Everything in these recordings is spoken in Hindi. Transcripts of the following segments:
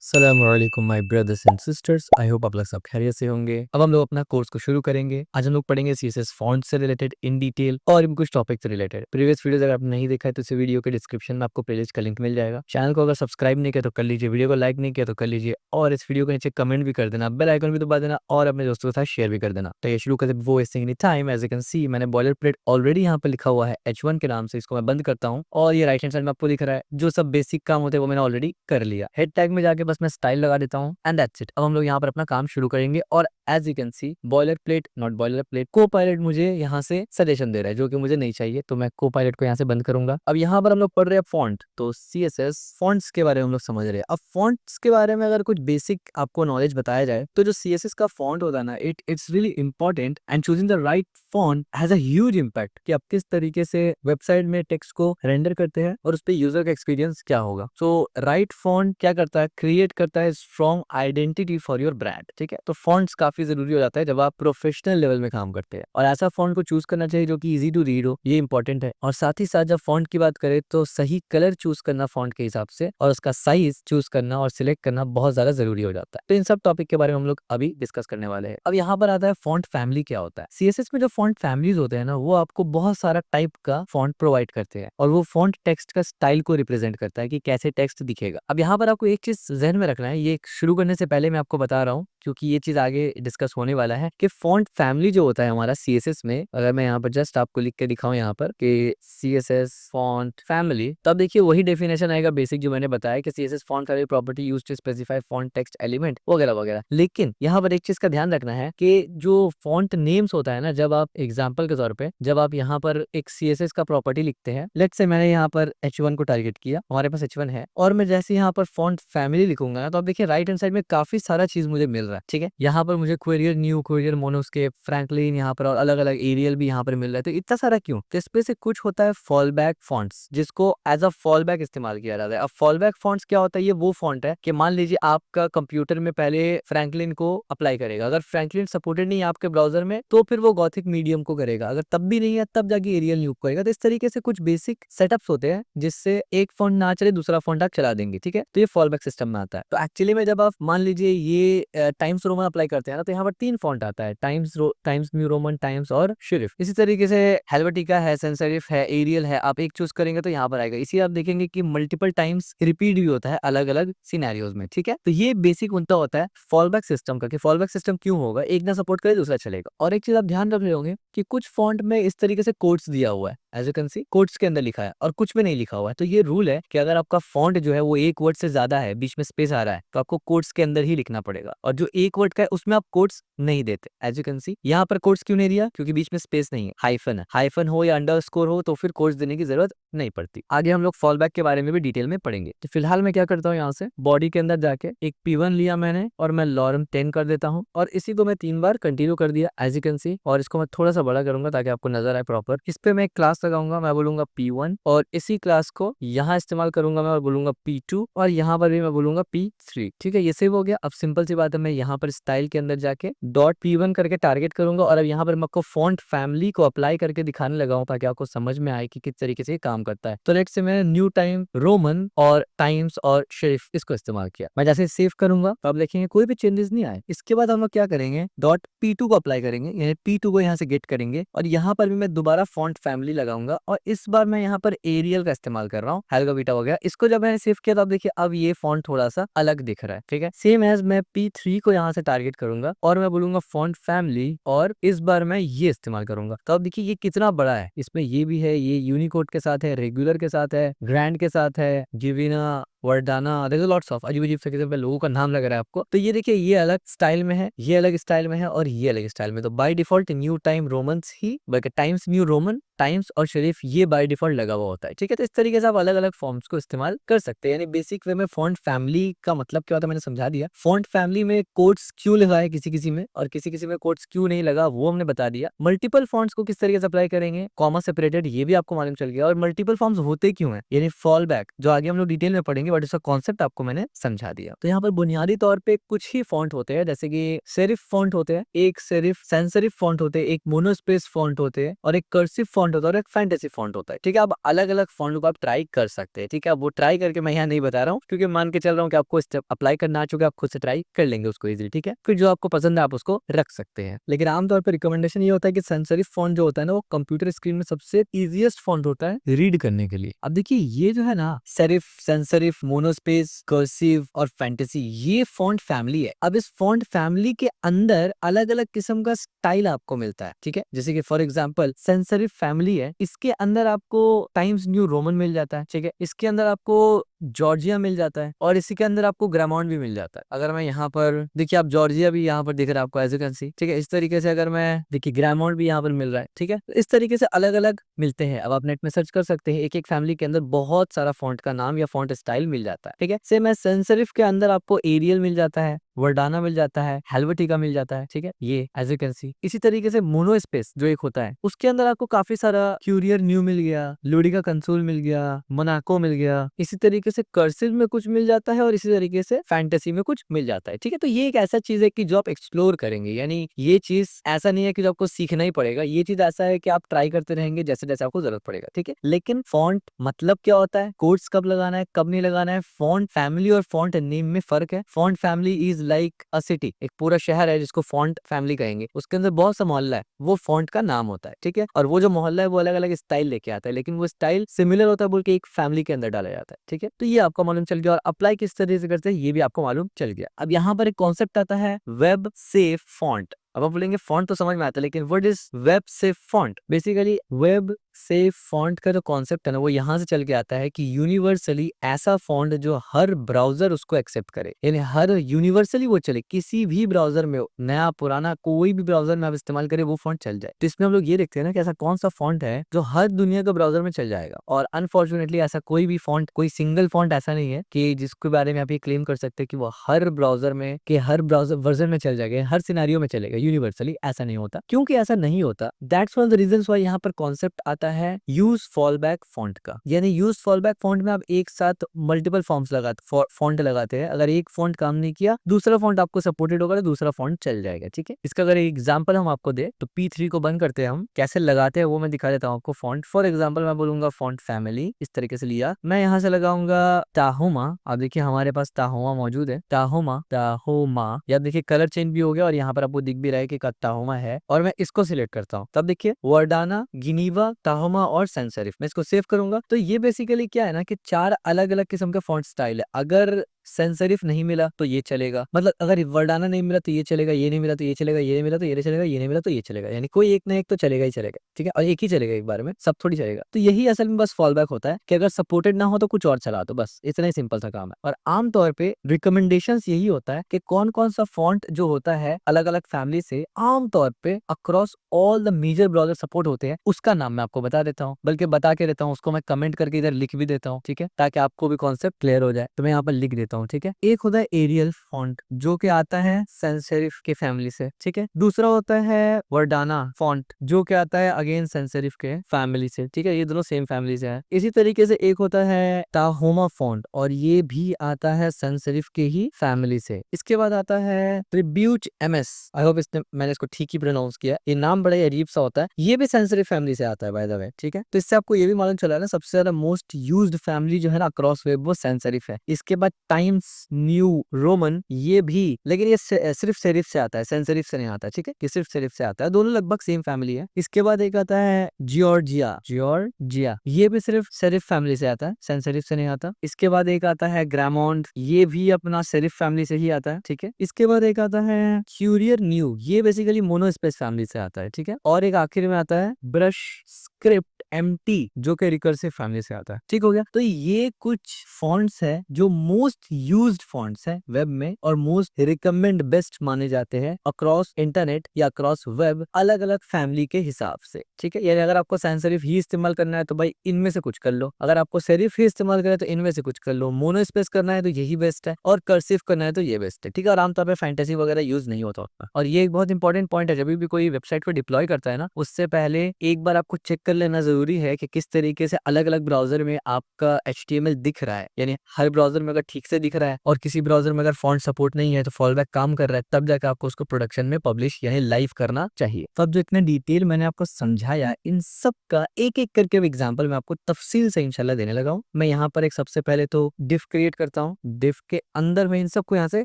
अस्सलामुअलैकुम my brothers and sisters. I hope आप लोग सब खैरियत से होंगे। अब हम लोग अपना कोर्स को शुरू करेंगे। आज हम लोग पढ़ेंगे सीएसएस फॉन्ट से रिलेटेड इन डिटेल और भी कुछ टॉपिक से रिलेटेड। प्रीवियस वीडियोस अगर आपने नहीं देखा है तो इस वीडियो के डिस्क्रिप्शन में आपको प्लेलिस्ट का लिंक मिल जाएगा। चैनल को अगर सब्सक्राइब नहीं किया तो कर लीजिए, वीडियो को लाइक नहीं किया तो कर लीजिए और इस वीडियो के नीचे कमेंट भी कर देना, बेल आइकन भी दबा देना और अपने दोस्तों के साथ शेयर भी कर देना। तो ये शुरू करते वो wasting any time. As you can see मैंने बॉयलर प्लेट ऑलरेडी यहाँ पर लिखा हुआ है H1 के नाम से, इसको मैं बंद करता हूँ और ये राइट हैंड साइड में आपको दिख रहा है जो सब बेसिक काम होते हैं वो मैंने ऑलरेडी कर लिया। हेड टैग में जाके बस मैं स्टाइल लगा देता हूँ एंड दैट्स इट। अब हम लोग यहाँ पर अपना काम शुरू करेंगे और as you can see boiler plate not boiler plate को पायलट मुझे यहाँ से सजेशन दे रहा है जो कि मुझे नहीं चाहिए, तो मैं को पायलट को यहाँ से बंद करूंगा। अब यहाँ पर हम लोग पढ़ रहे हैं फॉन्ट, तो सीएसएस फॉन्ट्स के बारे में हम लोग समझ रहे हैं। अब फॉन्ट्स के बारे में अगर कुछ बेसिक आपको नॉलेज बताया जाए तो जो सीएसएस का फॉन्ट होता है ना, it's really important and choosing the right font has a huge impact कि आप किस तरीके से वेबसाइट में टेक्स्ट को रेंडर करते हैं और उस पर यूजर का एक्सपीरियंस क्या होगा। सो राइट फॉन्ट क्या करता है, क्रिएट करता है strong identity for your brand. ठीक है, तो फॉन्ट्स काफी जरूरी हो जाता है जब आप प्रोफेशनल लेवल में काम करते हैं और ऐसा फॉन्ट को चूज करना चाहिए जो कि इजी टू रीड हो, ये इंपॉर्टेंट है। और साथ ही साथ जब फॉन्ट की बात करें तो सही कलर चूज करना फॉन्ट के हिसाब से और उसका साइज चूज करना और सिलेक्ट करना बहुत ज्यादा जरूरी हो जाता है। तो इन सब टॉपिक के बारे में हम लोग अभी डिस्कस करने वाले हैं। अब यहाँ पर आता है फॉन्ट फैमिली क्या होता है। सीएसएस में जो फॉन्ट फैमिलीज होते हैं ना, वो आपको बहुत सारा टाइप का फॉन्ट प्रोवाइड करते हैं और वो फॉन्ट टेक्स्ट का स्टाइल को रिप्रेजेंट करता है कि कैसे टेक्स्ट दिखेगा। अब यहाँ पर आपको एक चीज जहन में रखना है, ये शुरू करने से पहले मैं आपको बता रहा हूँ क्योंकि ये चीज आगे डिस्कस होने वाला है कि फॉन्ट फैमिली जो होता है हमारा सीएसएस में, अगर मैं यहाँ पर जस्ट आपको लिख के दिखाऊं यहाँ पर कि सीएसएस फॉन्ट फैमिली, तब देखिए वही डेफिनेशन आएगा बेसिक जो मैंने बताया कि CSS font family property used to specify font text element वगैरह वगैरह। लेकिन यहाँ पर एक चीज का ध्यान रखना है कि जो फॉन्ट नेम्स होता है ना, जब आप एग्जाम्पल के तौर पे जब आप यहाँ पर एक सीएसएस का प्रॉपर्टी लिखते हैं, लेट्स से मैंने यहाँ पर H1 को टारगेट किया, हमारे पास H1 है और मैं जैसे यहाँ पर फॉन्ट फैमिली लिखूंगा ना, तो आप देखिए राइट हैंड साइड में काफी सारा चीज मुझे मिल रहा है। ठीक है, यहाँ पर मुझे क्वेरियर न्यू, क्वेरियर मोनोस्केप, फ्रैंकलिन यहाँ पर और अलग अलग एरियल भी यहाँ पर मिल रहा है। तो इतना सारा क्यों? तो इसमें से कुछ होता है फॉल बैक फॉन्ट्स जिसको एज अ फॉल बैक इस्तेमाल किया जाता है। अब फॉल बैक फॉन्ट्स क्या होता है? ये वो फॉन्ट है कि मान लीजिए आपका कंप्यूटर में पहले फ्रैंकलिन को अप्लाई करेगा, अगर फ्रैंकलिन सपोर्टेड नहीं है आपके ब्राउजर में तो फिर वो गॉथिक मीडियम को करेगा, अगर तब भी नहीं है तब जाके एरियल न्यू करेगा। तो इस तरीके से कुछ बेसिक सेटअप्स होते हैं जिससे एक फॉन्ट ना चले दूसरा फॉन्ट आप चला देंगे। ठीक है, तो ये फॉल बैक सिस्टम में आता है। तो एक्चुअली में जब आप मान लीजिए ये टाइम्स रोमन अप्लाई करते हैं ना, तो यहाँ पर 3 फॉन्ट आता है, टाइम्स न्यू रोमन, टाइम्स और शिरिफ। इसी तरीके से हेल्वेटिका है, सेंस सेरिफ है, एरियल है, आप एक चूज करेंगे तो यहाँ पर आएगा। इसी आप देखेंगे कि मल्टीपल टाइम्स रिपीट भी होता है अलग अलग सिनेरियोज में। ठीक है, तो ये बेसिक उनका होता है फॉलबैक सिस्टम का कि फॉलबैक सिस्टम क्यों होगा, एक ना सपोर्ट करे दूसरा चलेगा। और एक चीज आप ध्यान रख रहे होंगे कि कुछ फॉन्ट में इस तरीके से कोट्स दिया हुआ है, as you can see quotes के अंदर लिखा है और कुछ में नहीं लिखा हुआ है। तो ये रूल है कि अगर आपका फॉन्ट जो है वो एक वर्ड से ज्यादा है, बीच में स्पेस आ रहा है, तो आपको कोट्स के अंदर ही लिखना पड़ेगा और जो एक वर्ड का है उसमें आप कोट्स नहीं देते। एज यू कैन सी यहाँ पर कोट्स क्यों नहीं दिया? क्योंकि बीच में स्पेस नहीं है, हाइफन है, हाइफन हो या अंडरस्कोर हो तो फिर कोट्स देने की जरूरत नहीं पड़ती। आगे हम लोग फॉल बैक के बारे में भी डिटेल में पढ़ेंगे। तो फिलहाल मैं क्या करता हूँ, यहाँ से बॉडी के अंदर जाके एक P1 लिया मैंने और मैं लॉरम 10 कर देता हूँ और इसी को मैं 3 बार कंटिन्यू कर दिया एज यू कैन सी। और इसको मैं थोड़ा सा बड़ा करूंगा ताकि आपको नजर आए प्रॉपर। इस पे मैं एक क्लास लगाऊंगा, मैं बोलूंगा P1 और इसी क्लास को यहाँ इस्तेमाल करूंगा मैं और बोलूंगा P2 और यहाँ पर भी मैं बोलूंगा P3। ठीक है, ये सेव हो गया। अब सिंपल सी बात है, मैं यहाँ पर स्टाइल के अंदर जाके .P1 करके टारगेट करूंगा और अब यहाँ पर मैं आपको फॉन्ट फैमिली को अप्लाई करके दिखाने लगा हूँ ताकि आपको समझ में आए कि किस तरीके से ये काम करता है। तो लेट्स से मैंने न्यू टाइम रोमन और टाइम्स और शेरिफ इसको इस्तेमाल किया। मैं जैसे सेव करूंगा तो आप देखेंगे कोई भी चेंजेस नहीं आए। इसके बाद हम लोग क्या करेंगे, .P2 को अप्लाई करेंगे, यानी P2 को यहाँ से गेट करेंगे और यहाँ पर भी मैं दोबारा फॉन्ट फैमिली लगाऊंगा और इस बार मैं यहाँ पर एरियल का इस्तेमाल कर रहा हूँ, हेल्गा बीटा हो गया। इसको जब मैंने सेव किया तो आप देखिए अब ये फॉन्ट थोड़ा सा अलग दिख रहा है। ठीक है, सेम एज मैं P3 को यहाँ से टारगेट करूंगा और मैं बोलूंगा फॉन्ट फैमिली और इस बार मैं ये इस्तेमाल करूंगा। तो अब देखिए ये कितना बड़ा है, इसमें ये भी है, ये यूनिकोड के साथ है, रेगुलर के साथ है, ग्रैंड के साथ है, गिविना, वर्डाना, देयर इज लॉट्स ऑफ अजीब अजीब से किस्म के लोगों का नाम लग रहा है आपको। तो ये देखिए ये अलग स्टाइल में है, ये अलग स्टाइल में है और ये अलग स्टाइल में। तो by default New Time Romans ही, बल्कि टाइम्स न्यू रोमन, टाइम्स और शरीफ ये बाय डिफॉल्ट लगा हुआ होता है। ठीक है, तो इस तरीके से आप अलग अलग फॉर्म्स को इस्तेमाल कर सकते हैं। यानी बेसिक वे में फॉन्ट फैमिली का मतलब क्या होता है मैंने समझा दिया। फॉन्ट फैमिली में कोट्स क्यों लगा है किसी किसी में और किसी किसी में कोट्स क्यों नहीं लगा वो हमने बता दिया। मल्टीपल फॉन्ट्स को किस तरीके से अप्लाई करेंगे, कॉमा सेपरेटेड, ये भी आपको मालूम चल गया। और मल्टीपल फॉर्म्स होते क्यों है, यानी फॉल बैक जो आगे हम लोग डिटेल में पढ़ेंगे करेंगे, बट उसका कॉन्सेप्ट आपको मैंने समझा दिया। तो यहाँ पर बुनियादी तौर पे कुछ ही फॉन्ट होते हैं, जैसे कि सेरिफ फॉन्ट होते हैं, एक सेरिफ सैंस सेरिफ फॉन्ट होते हैं, एक मोनोस्पेस फॉन्ट होते हैं, और एक कर्सिव फॉन्ट होता है, और एक फैंटेसी फॉन्ट होता है। ठीक है, अब अलग अलग फॉन्ट को आप ट्राई कर सकते हैं। ठीक है, अब वो ट्राई करके मैं यहाँ नहीं बता रहा हूँ, क्योंकि मान के चल रहा हूँ कि आपको स्टेप अप्लाई करना आ चुका है, आप खुद से ट्राई कर लेंगे उसको इजीली। ठीक है, फिर जो आपको पसंद है आप उसको रख सकते हैं। लेकिन आमतौर पर रिकमेंडेशन ये होता है कि सैंस सेरिफ फॉन्ट जो होता है ना, वो कंप्यूटर स्क्रीन में सबसे इजीएस्ट फॉन्ट होता है रीड करने के लिए। अब देखिए ये जो है ना, serif, sans serif, monospace, cursive और फैंटेसी, ये फॉन्ट फैमिली है। अब इस फॉन्ट फैमिली के अंदर अलग अलग किस्म का स्टाइल आपको मिलता है। ठीक है, जैसे कि for example sans serif family है, इसके अंदर आपको टाइम्स न्यू रोमन मिल जाता है। ठीक है, इसके अंदर आपको जॉर्जिया मिल जाता है, और इसी के अंदर आपको ग्रामॉन्ड भी मिल जाता है। अगर मैं यहाँ पर देखिए, आप जॉर्जिया भी यहाँ पर दिख रहा है आपको, एज यू कैन सी। ठीक है, इस तरीके से अगर मैं देखिए ग्रामॉन्ड भी यहाँ पर मिल रहा है। ठीक है, तो इस तरीके से अलग अलग मिलते हैं। अब आप नेट में सर्च कर सकते हैं, एक एक फैमिली के अंदर बहुत सारा फॉन्ट का नाम या फॉन्ट स्टाइल मिल जाता है। ठीक है, सेम एज सैंस सेरिफ के अंदर आपको एरियल मिल जाता है, वर्डाना मिल जाता है, हेल्वेटिका मिल जाता है। ठीक है, ये एज यू कैन सी। इसी तरीके से मोनोस्पेस जो एक होता है, उसके अंदर आपको काफी सारा क्यूरियर न्यू मिल गया, लुडिका कंसोल मिल गया, मोनाको मिल गया। इसी तरीके से कर्सिव में कुछ मिल जाता है, और इसी तरीके से फैंटेसी में कुछ मिल जाता है। ठीक है, तो ये एक ऐसा चीज है कि जो आप एक्सप्लोर करेंगे, यानी ये चीज ऐसा नहीं है कि जो आपको सीखना ही पड़ेगा, ये चीज ऐसा है कि आप ट्राई करते रहेंगे जैसे जैसे आपको जरूरत पड़ेगा। ठीक है, लेकिन फॉन्ट मतलब क्या होता है, कोड्स कब लगाना है, कब नहीं लगाना है, फॉन्ट फैमिली और फॉन्ट नेम में फर्क है। Font family is like a city, एक पूरा शहर है जिसको फॉन्ट फैमिली कहेंगे, उसके अंदर बहुत सा मोहल्ला है, वो फॉन्ट का नाम होता है। ठीक है, और वो जो मोहल्ला है वो अलग अलग स्टाइल लेके आता है, लेकिन वो स्टाइल सिमिलर होता है बोल के एक फैमिली के अंदर डाला जाता है। ठीक है, तो ये आपको मालूम चल गया, और अप्लाई किस तरह से करते हैं ये भी आपको मालूम चल गया। अब यहाँ पर एक कॉन्सेप्ट आता है वेब सेफ फॉन्ट। अब आप बोलेंगे फॉन्ट तो समझ में आता है, लेकिन what is web safe font? Basically web safe font का जो कॉन्सेप्ट है ना, वो यहाँ से चल के आता है कि यूनिवर्सली ऐसा फॉन्ट जो हर ब्राउजर उसको एक्सेप्ट करे, यानी हर यूनिवर्सली वो चले, किसी भी ब्राउजर में हो, नया पुराना कोई भी ब्राउजर में आप इस्तेमाल करें वो फॉन्ट चल जाए। तो इसमें हम लोग ये देखते हैं ना कि ऐसा कौन सा फॉन्ट है जो हर दुनिया के ब्राउजर में चल जाएगा। और अनफॉर्चुनेटली ऐसा कोई भी फॉन्ट, कोई सिंगल फॉन्ट ऐसा नहीं है कि जिसके बारे में आप ये क्लेम कर सकते हैं कि वो हर ब्राउजर में, कि हर ब्राउजर वर्जन में चल जाएगा, हर सिनारियो में चलेगा यूनिवर्सली। ऐसा नहीं होता। क्योंकि ऐसा नहीं होता, that's one of the reasons why यहाँ पर कॉन्सेप्ट आता है यूज फॉलबैक फॉन्ट का। यानी यूज फॉलबैक फॉन्ट में आप एक साथ मल्टीपल फॉर्म्स लगाते, फॉन्ट लगाते हैं। अगर एक फॉन्ट काम नहीं किया, दूसरा फॉन्ट आपको सपोर्टेड होगा तो दूसरा फॉन्ट चल जाएगा। ठीक है, इसका अगर एग्जांपल हम आपको दे तो P3 को बंद करते हैं, हम कैसे लगाते हैं वो मैं दिखा देता हूँ आपको। फॉन्ट फॉर एग्जांपल मैं बोलूंगा फॉन्ट फैमिली, इस तरीके से लिया, मैं यहाँ से लगाऊंगा टाहोमा। आप देखिए हमारे पास टाहोमा मौजूद है, टाहोमा, टाहोमा। या देखिए कलर चेंज भी हो गया, और यहाँ पर आपको दिख भी रहा है कि टाहोमा है, और मैं इसको सिलेक्ट करता हूँ। तब देखिए वर्डाना, गिनीवा, टाहोमा और सैंस सेरिफ। मैं इसको सेव करूंगा, तो ये बेसिकली क्या है ना कि 4 अलग अलग किस्म के फॉन्ट स्टाइल है। अगर सैंस सेरिफ नहीं मिला तो ये चलेगा, मतलब अगर वर्डाना नहीं मिला तो ये चलेगा, ये नहीं मिला तो ये चलेगा, ये नहीं मिला तो ये चलेगा, ये नहीं मिला तो ये चलेगा, यानी कोई एक ना एक तो चलेगा ही चलेगा। ठीक है, और एक ही चलेगा एक बार में, सब थोड़ी चलेगा। तो यही असल में बस फॉल बैक होता है कि अगर सपोर्टेड ना हो तो कुछ और चला दो, बस इतना ही सिंपल सा काम है। और आमतौर पे रिकमेंडेशंस यही होता है कि कौन कौन सा फॉन्ट जो होता है अलग अलग फैमिली से, आमतौर पे across all the major browser support होते हैं, उसका नाम मैं आपको बता देता हूँ, बल्कि बता के रहता हूँ, उसको मैं कमेंट करके इधर लिख भी देता हूँ। ठीक है, ताकि आपको भी कॉन्सेप्ट क्लियर हो जाए। तो मैं यहाँ पर लिख देता हूँ। ठीक है, एक होता है एरियल फॉन्ट जो कि आता है सैंस सेरिफ के फैमिली से। ठीक है, दूसरा होता है वर्डाना फॉन्ट जो कि आता है अगेन सैंस सेरिफ के फैमिली से। ठीक है, ये दोनों सेम फैमिली से है। इसी तरीके से एक होता है टाहोमा फॉन्ट, और ये भी आता है सैंस सेरिफ के ही फैमिली से। इसके बाद आता है ट्रिब्यूट MS। आई होप मैंने इसको ठीक ही प्रोनाउंस किया। ये नाम बड़ा ही अजीब सा होता है, ये भी सैंस सेरिफ फैमिली से आता है बाय द वे। ठीक है, तो इससे आपको ये भी मालूम चला है ना, सबसे ज्यादा मोस्ट यूज्ड फैमिली जो है ना अक्रॉस वेब वो सैंस सेरिफ है। इसके बाद टाइम्स न्यू रोमन, ये भी, लेकिन ये सिर्फ सेरिफ से आता है, सैंस सेरिफ से नहीं आता। ठीक है, ये सिर्फ सेरिफ से आता है, दोनों लगभग सेम फैमिली है। इसके बाद एक आता है जियोर्जिया, जियोर्जिया, ये भी सिर्फ सेरिफ फैमिली से आता है, सैंस सेरिफ से नहीं आता। इसके बाद एक आता है ग्रामॉन्ड, ये भी अपना सेरिफ फैमिली से ही आता है। ठीक है, इसके बाद एक आता है क्यूरियर न्यू, ये बेसिकली मोनोस्पेस फैमिली से आता है। ठीक है, और एक आखिर में आता है ब्रश स्क्रिप्ट MT जो कि रिकर्सिव फैमिली से आता है। ठीक हो गया, तो ये कुछ फॉन्ट्स है जो मोस्ट यूज्ड फॉन्ट्स हैं वेब में और मोस्ट रिकमेंड बेस्ट माने जाते हैं अक्रॉस इंटरनेट या अक्रॉस वेब अलग अलग फैमिली के हिसाब से। ठीक है, यानी अगर आपको सैंस सेरिफ ही इस्तेमाल करना है तो भाई इनमें से कुछ कर लो, अगर आपको सेरिफ ही इस्तेमाल करना है तो इनमें से कुछ कर लो, मोनो स्पेस करना है तो यही बेस्ट है और कर्सिव करना है तो ये बेस्ट है। ठीक है, और आमतौर पर फैंटेसी वगैरह यूज नहीं होता उसका। और ये एक बहुत इंपॉर्टेंट पॉइंट है, जब भी कोई वेबसाइट को डिप्लॉय करता है ना, उससे पहले एक बार आपको चेक कर लेना जरूरी है कि किस तरीके से अलग अलग ब्राउजर में आपका HTML दिख रहा है। यानी हर ब्राउजर में अगर ठीक से दिख रहा है और किसी ब्राउजर में अगर फॉन्ट सपोर्ट नहीं है तो फॉलबैक काम कर रहा है, तब जाकर आपको उसको प्रोडक्शन में पब्लिश यानी लाइव करना चाहिए। तो अब जो इतने डिटेल मैंने आपको समझाया, इन सब का एक एक करके एग्जांपल मैं आपको तफसील से इंशाल्लाह देने लगा हूं। मैं यहाँ पर एक सबसे पहले तो डिफ क्रिएट करता हूँ। डिफ के अंदर मैं इन सबको यहाँ से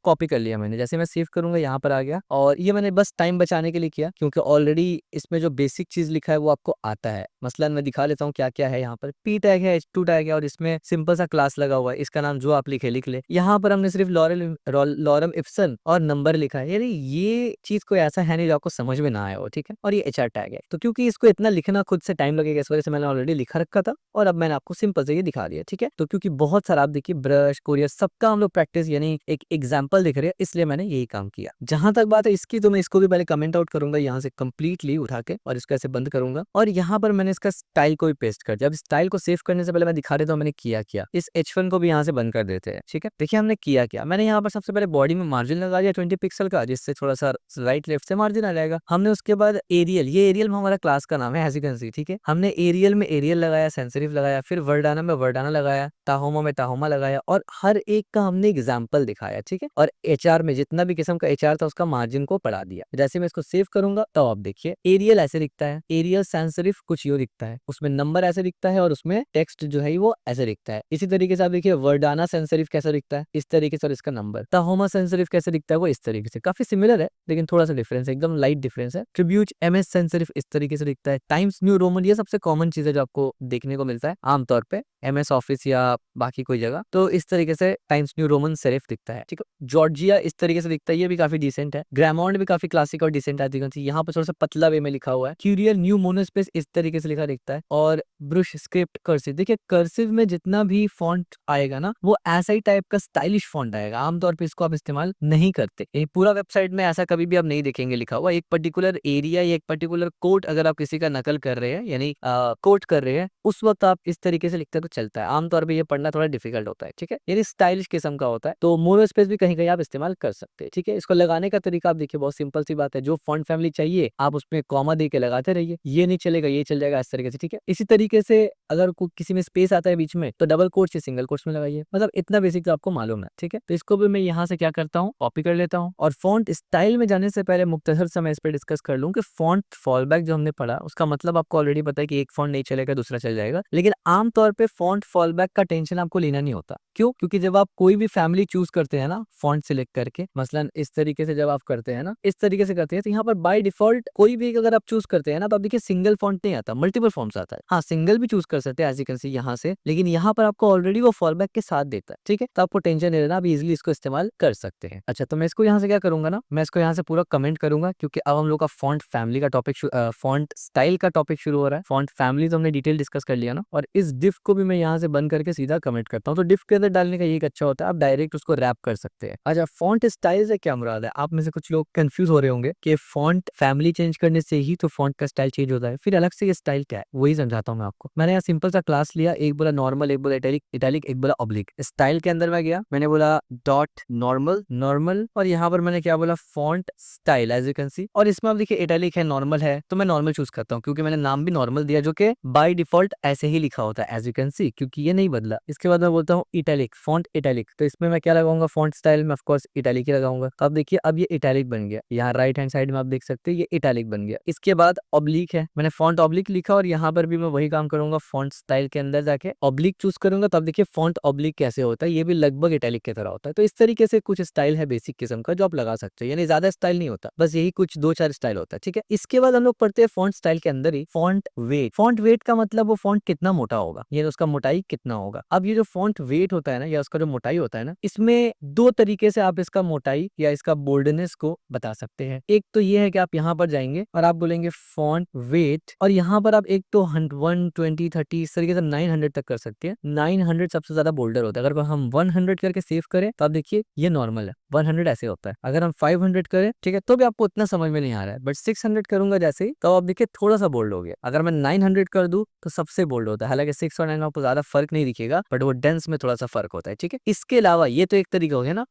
कॉपी कर लिया मैंने, जैसे मैं सेव करूंगा यहाँ पर आ गया। और ये मैंने बस टाइम बचाने के लिए किया क्योंकि ऑलरेडी इसमें जो बेसिक चीज लिखा है वो आपको आता है। मसलन मैं दिखा लेता हूँ क्या क्या है। यहाँ पर पी टैग है, H2 टैग है और इसमें सिंपल सा क्लास लगा हुआ है, इसका नाम जो आप लिख ले। यहाँ पर हमने सिर्फ लॉरम इप्सन और नंबर लिखा है, यानी ये चीज कोई ऐसा है नहीं जो आपको समझ में ना आया हो। ठीक है, और ये HR टैग है। तो क्योंकि इसको इतना लिखना खुद से टाइम लगेगा, इस वजह से मैंने ऑलरेडी लिखा रखा था और अब मैंने आपको सिंपल से ये दिखा दिया। ठीक है, तो क्योंकि बहुत सारा आप देखिए ब्रश कोरियर सबका हम लोग प्रैक्टिस यानी एक एग्जाम्पल दिख रहे हैं, इसलिए मैंने यही काम किया। जहां तक बात है इसकी, तो मैं इसको भी पहले कमेंट आउट करूंगा यहाँ से कंप्लीटली उठा के और इसको ऐसे बंद करूंगा और यहाँ पर मैंने इसका स्टाइल को भी पेस्ट कर दिया। अब स्टाइल को सेव करने से पहले मैं दिखा देता हूँ मैंने किया क्या। इस H1 को भी यहाँ से बंद कर देते हैं। ठीक है, देखिए हमने किया क्या। मैंने यहाँ पर सबसे पहले बॉडी में मार्जिन लगा दिया 20 पिक्सल का, जिससे थोड़ा सा राइट लेफ्ट से मार्जिन आ जाएगा। हमने उसके बाद एरियल, ये एरियल में हमारा क्लास का नाम है एज यू कैन सी। ठीक है, हमने एरियल में एरियल लगाया, सेंसिटिव लगाया, फिर वर्डाना में वर्डाना लगाया, ताहोमा में ताहोमा लगाया और हर एक का हमने एग्जाम्पल दिखाया। ठीक है, और HR में जितना भी किस्म का HR था उसका मार्जिन को बढ़ा दिया। जैसे मैं इसको सेव करूंगा तो आप देखिए एरियल ऐसे दिखता है, एरियल सेंसिटिव कुछ यूं दिखता है, उसमें नंबर ऐसे दिखता है और उसमें टेक्स्ट जो है वो ऐसे दिखता है। इसी तरीके से आप देखिए वर्डाना सेंसिटिव कैसा दिखता है, इस तरीके से, और इसका नंबर ताहोमा सेंसिटिव कैसे दिखता है वो इस तरीके से। काफी सिमिलर है लेकिन थोड़ा सा डिफरेंस है, एकदम लाइट डिफरेंस है। ट्रिब्यूट MS सेंसिटिव इस तरीके से दिखता है। टाइम्स न्यू रोमन ये सबसे कॉमन चीज है जो आपको देखने को मिलता है आमतौर पे MS ऑफिस या बाकी कोई जगह, तो इस तरीके से टाइम्स न्यू रोमन सेरिफ दिखता है। ठीक है, जॉर्जिया इस तरीके से दिखता है, ये भी काफी डिसेंट है। ग्रामोंड भी काफी क्लासिक और डिसेंट है। यहाँ पर थोड़ा सा पतला वे में लिखा हुआ है। क्यूरियल न्यू मोनोस्पेस इस तरीके से लिखा दिखता है और ब्रुश स्क्रिप्ट कर्सिव, देखिए कर्सिव में जितना भी फॉन्ट आएगा ना वो ऐसा ही टाइप का स्टाइलिश फॉन्ट आएगा। आमतौर पे इसको आप इस्तेमाल नहीं करते, ये पूरा वेबसाइट में ऐसा कभी भी आप नहीं देखेंगे लिखा हुआ। एक पर्टिकुलर एरिया या एक पर्टिकुलर कोट अगर आप किसी का नकल कर रहे हैं यानी कोट कर रहे हैं, उस वक्त आप इस तरीके से लिखते हैं तो चलता है। आमतौर पर ये पढ़ना थोड़ा डिफिकल्ट होता है। ठीक है, यानी स्टाइलिश किस्म का होता है, तो मोनोस्पेस भी कहीं कहीं आप इस्तेमाल कर सकते हैं। ठीक है, इसको लगाने का तरीका आप देखिए बहुत सिंपल सी बात है। जो फॉन्ट फैमिली चाहिए आप उसमें कॉमा दे के लगाते रहिए, ये नहीं चलेगा ये चल जाएगा इस तरीके से। ठीक है, इसी तरीके से अगर किसी में स्पेस आता है बीच में तो डबल कोट से सिंगल कोट्स में लगाइए। मतलब इतना बेसिक तो आपको मालूम है। ठीक है, तो इसको भी मैं यहाँ से क्या करता हूँ कॉपी कर लेता हूँ और फॉन्ट स्टाइल में जाने से पहले मुख्तसर सा मैं इस पर डिस्कस कर लूँ कि फॉन्ट फॉलबैक जो हमने पढ़ा उसका मतलब आपको ऑलरेडी पता है कि एक फॉन्ट नहीं चलेगा दूसरा चल जाएगा, लेकिन आमतौर पर फॉन्ट फॉलबैक का टेंशन आपको लेना नहीं होता। क्यों? क्योंकि जब आप कोई भी फैमिली चूज करते हैं ना फॉन्ट सिलेक्ट करके, मसलन इस तरीके से जब आप करते हैं ना, इस तरीके से करते हैं, तो यहाँ पर बाय डिफॉल्ट कोई भी अगर आप चूज करते हैं ना तो आप देखिए सिंगल फॉन्ट नहीं आता, मल्टीपल फॉन्ट्स आता है। हाँ, सिंगल भी चूज कर सकते हैं एज यू कैन सी यहाँ से, लेकिन यहाँ पर आपको ऑलरेडी वो फॉलबैक के साथ देता है। ठीक है, तो आपको टेंशन नहीं लेना, आप इजिली इसको इस्तेमाल कर सकते हैं। अच्छा, तो मैं इसको यहाँ से क्या करूंगा ना, मैं इसको यहाँ से पूरा कमेंट करूंगा क्योंकि अब हम लोग का फॉन्ट फैमिली का टॉपिक, फॉन्ट स्टाइल का टॉपिक शुरू हो रहा है। फॉन्ट फैमिली तो हमने डिटेल डिस्कस कर लिया ना, और इस डिफ को भी मैं यहाँ से बंद करके सीधा कमेंट करता हूँ। तो डिफ के अंदर डालने का एक अच्छा होता है, आप डायरेक्ट उसको रैप कर सकते हैं। अच्छा, फॉन्ट स्टाइल से क्या मुराद है? आप में से कुछ लोग कंफ्यूज हो रहे होंगे कि फॉन्ट फैमिली चेंज करने से ही तो फॉन्ट का स्टाइल चेंज होता है, फिर अलग से ये स्टाइल क्या है वही समझाता हूँ मैं आपको। मैंने यहाँ सिंपल सा क्लास लिया, एक बोला नॉर्मल, एक बोला इटैलिक, इटैलिक एक बोला ऑब्लिक। स्टाइल के अंदर मैं गया, मैंने बोला डॉट नॉर्मल, नॉर्मल, और यहाँ पर मैंने क्या बोला font style as you can see. और इसमें आप देखिए इटैलिक है, नॉर्मल है, तो मैं नॉर्मल चूज करता हूँ क्योंकि मैंने नाम भी नॉर्मल दिया जो कि बाय डिफॉल्ट ऐसे ही लिखा होता है एज यू कैन सी, क्योंकि ये नहीं बदला। इसके बाद मैं बोलता हूँ इटैलिक, फॉन्ट इटैलिक, तो इसमें मैं क्या लगाऊंगा फॉन्ट स्टाइल में, ऑफ कोर्स इटैलिक ही लगाऊंगा। तो अब देखिए अब ये इटैलिक बन गया, यहाँ राइट हैंड साइड में आप देख सकते हैं ये इटैलिक बन गया। इसके बाद ऑब्लिक है, मैंने फॉन्ट ऑब्लिक लिखा और यहाँ पर भी मैं वही काम करूंगा, फॉन्ट स्टाइल के अंदर जाके ऑब्लिक चूज करूंगा। तो अब देखिए फॉन्ट ऑब्लिक कैसे होता है, ये भी लगभग इटैलिक की तरह होता है। तो इस तरीके से कुछ स्टाइल है बेसिक किस्म का जो आप लगा सकते हैं, यानी ज्यादा स्टाइल नहीं होता, बस यही कुछ 2-4 स्टाइल होता है। ठीक है, इसके बाद हम लोग पढ़ते हैं फॉन्ट स्टाइल के अंदर ही फॉन्ट वेट। फॉन्ट वेट का मतलब वो फॉन्ट कितना मोटा होगा, यानी उसका मोटाई कितना होगा। अब ये जो फॉन्ट वेट होता है ना या उसका जो मोटाई होता है ना, इसमें 2 तरीके से आप इसका मोटाई या इसका बोल्डनेस को बता सकते हैं। एक तो ये है कि आप यहाँ पर जाएंगे और आप बोलेंगे फॉन्ट वेट, और यहाँ पर आप एक तो 120, 30 इस तरीके से 900 तक कर सकते हैं। 900 सबसे ज्यादा बोल्डर होता है। अगर हम 100 करके सेव करें तो आप देखिए ये नॉर्मल है, 100 ऐसे होता है। अगर हम 500 करें, ठीक है, तो भी आपको उतना समझ में नहीं आ रहा है, बट 600 करूंगा जैसे ही, तो आप देखिए थोड़ा सा बोल्ड हो गया। अगर मैं 900 कर दूं तो सबसे बोल्ड होता है। हालांकि 6 और 9 में आपको ज्यादा फर्क नहीं दिखेगा, बट वो डेंस में थोड़ा सा फर्क होता है, ठीक है। इसके अलावा ये तो एक तरीका हो गया ना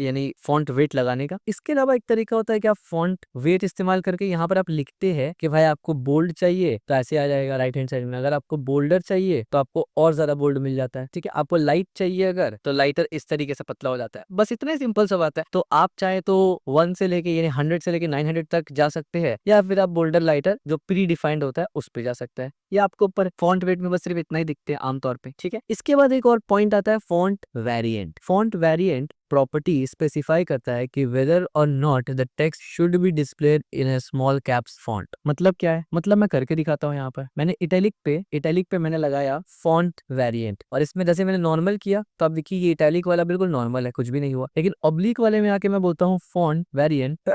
यानी फॉन्ट वेट लगाने का। इसके अलावा एक तरीका होता है कि आप फॉन्ट वेट इस्तेमाल करके यहाँ पर आप लिखते हैं कि भाई आपको बोल्ड चाहिए तो ऐसे आ जाएगा राइट हैंड साइड में। अगर आपको बोल्डर चाहिए तो आपको और ज्यादा बोल्ड मिल जाता है, ठीक है। आपको लाइट चाहिए अगर, तो लाइटर इस तरीके से पतला हो जाता है। बस इतना ही सिंपल सा बात है। तो आप चाहे तो 1 से लेके यानी 100 से लेके 900 तक जा सकते हैं, या फिर आप बोल्डर लाइटर जो प्री डिफाइंड होता है उस पे जा सकते हैं। या आपको ऊपर फॉन्ट वेट में बस सिर्फ इतना ही दिखते हैं आमतौर पे, ठीक है। इसके बाद एक और पॉइंट आता है font variant. Font variant property specify करता है कि वेदर और not the text should be displayed in a small caps font. मतलब क्या है, मतलब मैं करके दिखाता हूँ। यहाँ पर मैंने इटैलिक पे मैंने लगाया फॉन्ट वेरिएंट, और इसमें जैसे मैंने नॉर्मल किया तो आप देखिए ये इटैलिक वाला बिल्कुल नॉर्मल है, कुछ भी नहीं हुआ। लेकिन ऑब्लिक वाले में आके मैं बोलता हूँ फॉन्ट वेरिएंट